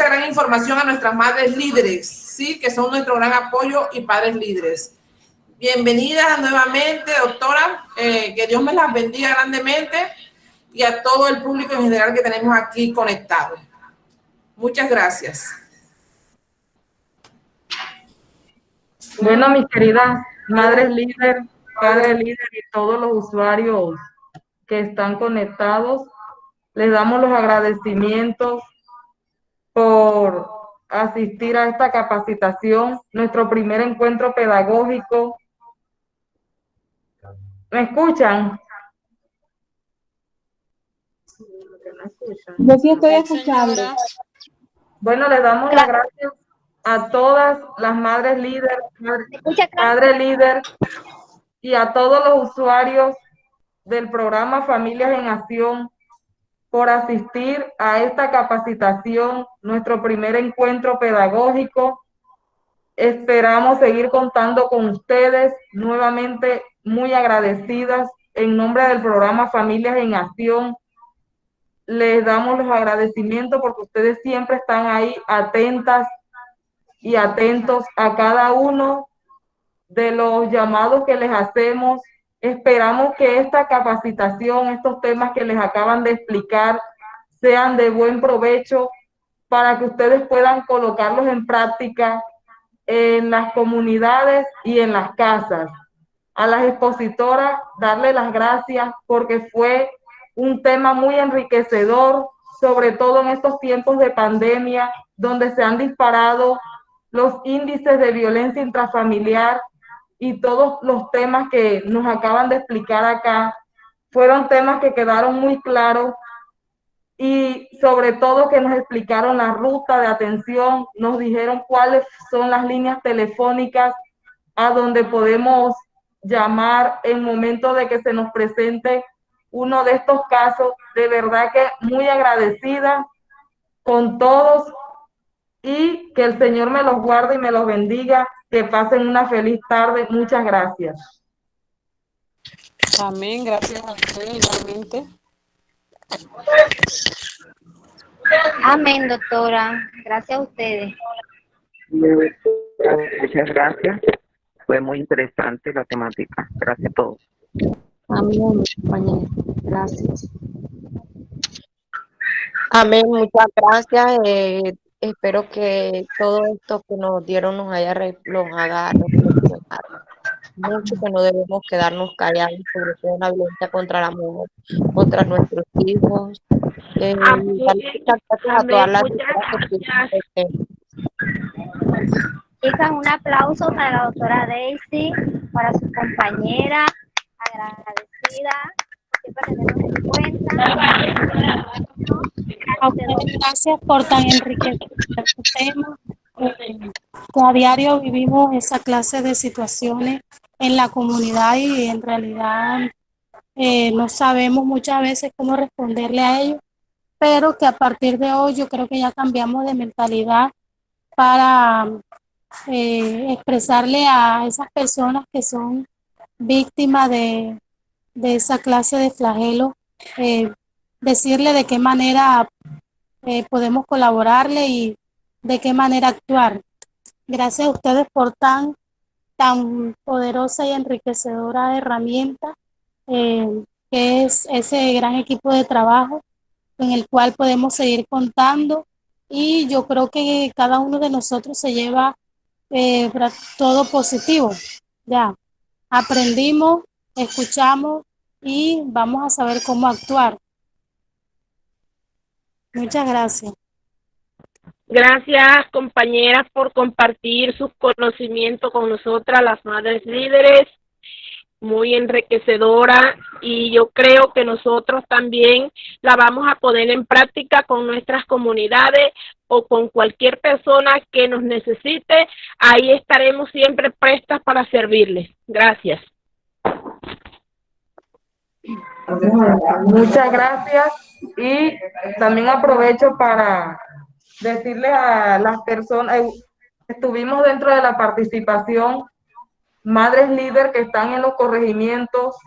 gran información a nuestras madres líderes, ¿sí? Que son nuestro gran apoyo y padres líderes. Bienvenidas nuevamente, doctora, que Dios me las bendiga grandemente y a todo el público en general que tenemos aquí conectado. Muchas gracias. Bueno, mis queridas madres líder, padres líder y todos los usuarios que están conectados, les damos los agradecimientos por asistir a esta capacitación, nuestro primer encuentro pedagógico. ¿Me escuchan? Yo sí estoy escuchando. Bueno, le damos las gracias a todas las madres líder, padre líder y a todos los usuarios del programa Familias en Acción por asistir a esta capacitación, nuestro primer encuentro pedagógico. Esperamos seguir contando con ustedes, nuevamente muy agradecidas en nombre del programa Familias en Acción. Les damos los agradecimientos porque ustedes siempre están ahí atentas y atentos a cada uno de los llamados que les hacemos. Esperamos que esta capacitación, estos temas que les acaban de explicar, sean de buen provecho para que ustedes puedan colocarlos en práctica en las comunidades y en las casas. A las expositoras, darle las gracias porque fue un tema muy enriquecedor, sobre todo en estos tiempos de pandemia, donde se han disparado los índices de violencia intrafamiliar y todos los temas que nos acaban de explicar acá fueron temas que quedaron muy claros y sobre todo que nos explicaron la ruta de atención, nos dijeron cuáles son las líneas telefónicas a donde podemos llamar en momento de que se nos presente uno de estos casos. De verdad que muy agradecida con todos y que el Señor me los guarde y me los bendiga, que pasen una feliz tarde. Muchas gracias. Amén, gracias a usted igualmente. Amén, doctora. Gracias a ustedes. Muchas gracias. Fue muy interesante la temática. Gracias a todos. Amén, compañero. Gracias. Amén, muchas gracias. Espero que todo esto que nos dieron nos haga reflexionar. Mucho que no debemos quedarnos callados, sobre todo la violencia contra la mujer, contra nuestros hijos. Muchas gracias a todas las Chicas, un aplauso para la doctora Daisy, para su compañera, agradecida, siempre tenernos en cuenta. A ustedes gracias por tan enriquecedor tema. Que a diario vivimos esa clase de situaciones en la comunidad y en realidad no sabemos muchas veces cómo responderle a ellos, pero que a partir de hoy yo creo que ya cambiamos de mentalidad para expresarle a esas personas que son víctimas de esa clase de flagelo, decirle de qué manera podemos colaborarle y de qué manera actuar. Gracias a ustedes por tan poderosa y enriquecedora herramienta que es ese gran equipo de trabajo en el cual podemos seguir contando, y yo creo que cada uno de nosotros se lleva todo positivo. Ya aprendimos, escuchamos y vamos a saber cómo actuar. Muchas gracias. Gracias, compañeras, por compartir sus conocimientos con nosotras, las madres líderes. Muy enriquecedora, y yo creo que nosotros también la vamos a poner en práctica con nuestras comunidades o con cualquier persona que nos necesite. Ahí estaremos siempre prestas para servirles. Gracias. Muchas gracias, y también aprovecho para decirles a las personas, estuvimos dentro de la participación, madres líder que están en los corregimientos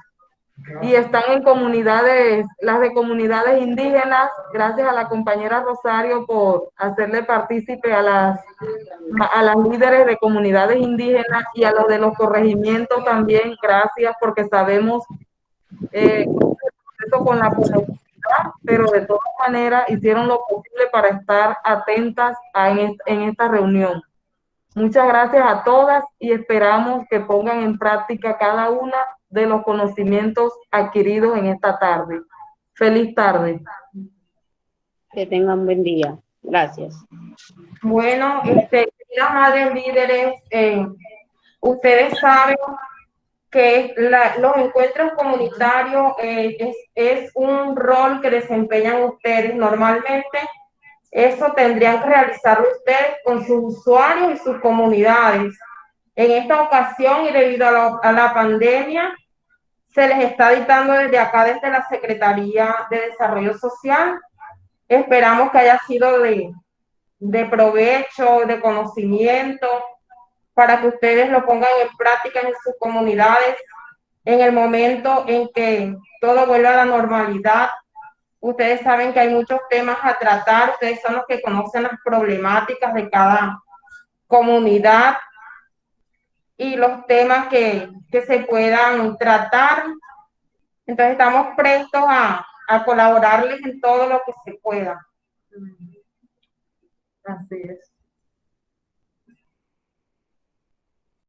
y están en comunidades, las de comunidades indígenas. Gracias a la compañera Rosario por hacerle partícipe a las líderes de comunidades indígenas y a los de los corregimientos también. Gracias, porque sabemos eso con la comunidad, pero de todas maneras hicieron lo posible para estar atentas en esta reunión. Muchas gracias a todas y esperamos que pongan en práctica cada una de los conocimientos adquiridos en esta tarde. Feliz tarde. Que tengan buen día. Gracias. Bueno, queridas madres líderes, ustedes saben que los encuentros comunitarios es un rol que desempeñan ustedes. Normalmente eso tendrían que realizarlo ustedes con sus usuarios y sus comunidades. En esta ocasión, y debido a la pandemia, se les está dictando desde acá, desde la Secretaría de Desarrollo Social. Esperamos que haya sido de provecho, de conocimiento, para que ustedes lo pongan en práctica en sus comunidades en el momento en que todo vuelva a la normalidad. Ustedes saben que hay muchos temas a tratar, ustedes son los que conocen las problemáticas de cada comunidad y los temas que se puedan tratar. Entonces estamos prestos a colaborarles en todo lo que se pueda. Así es.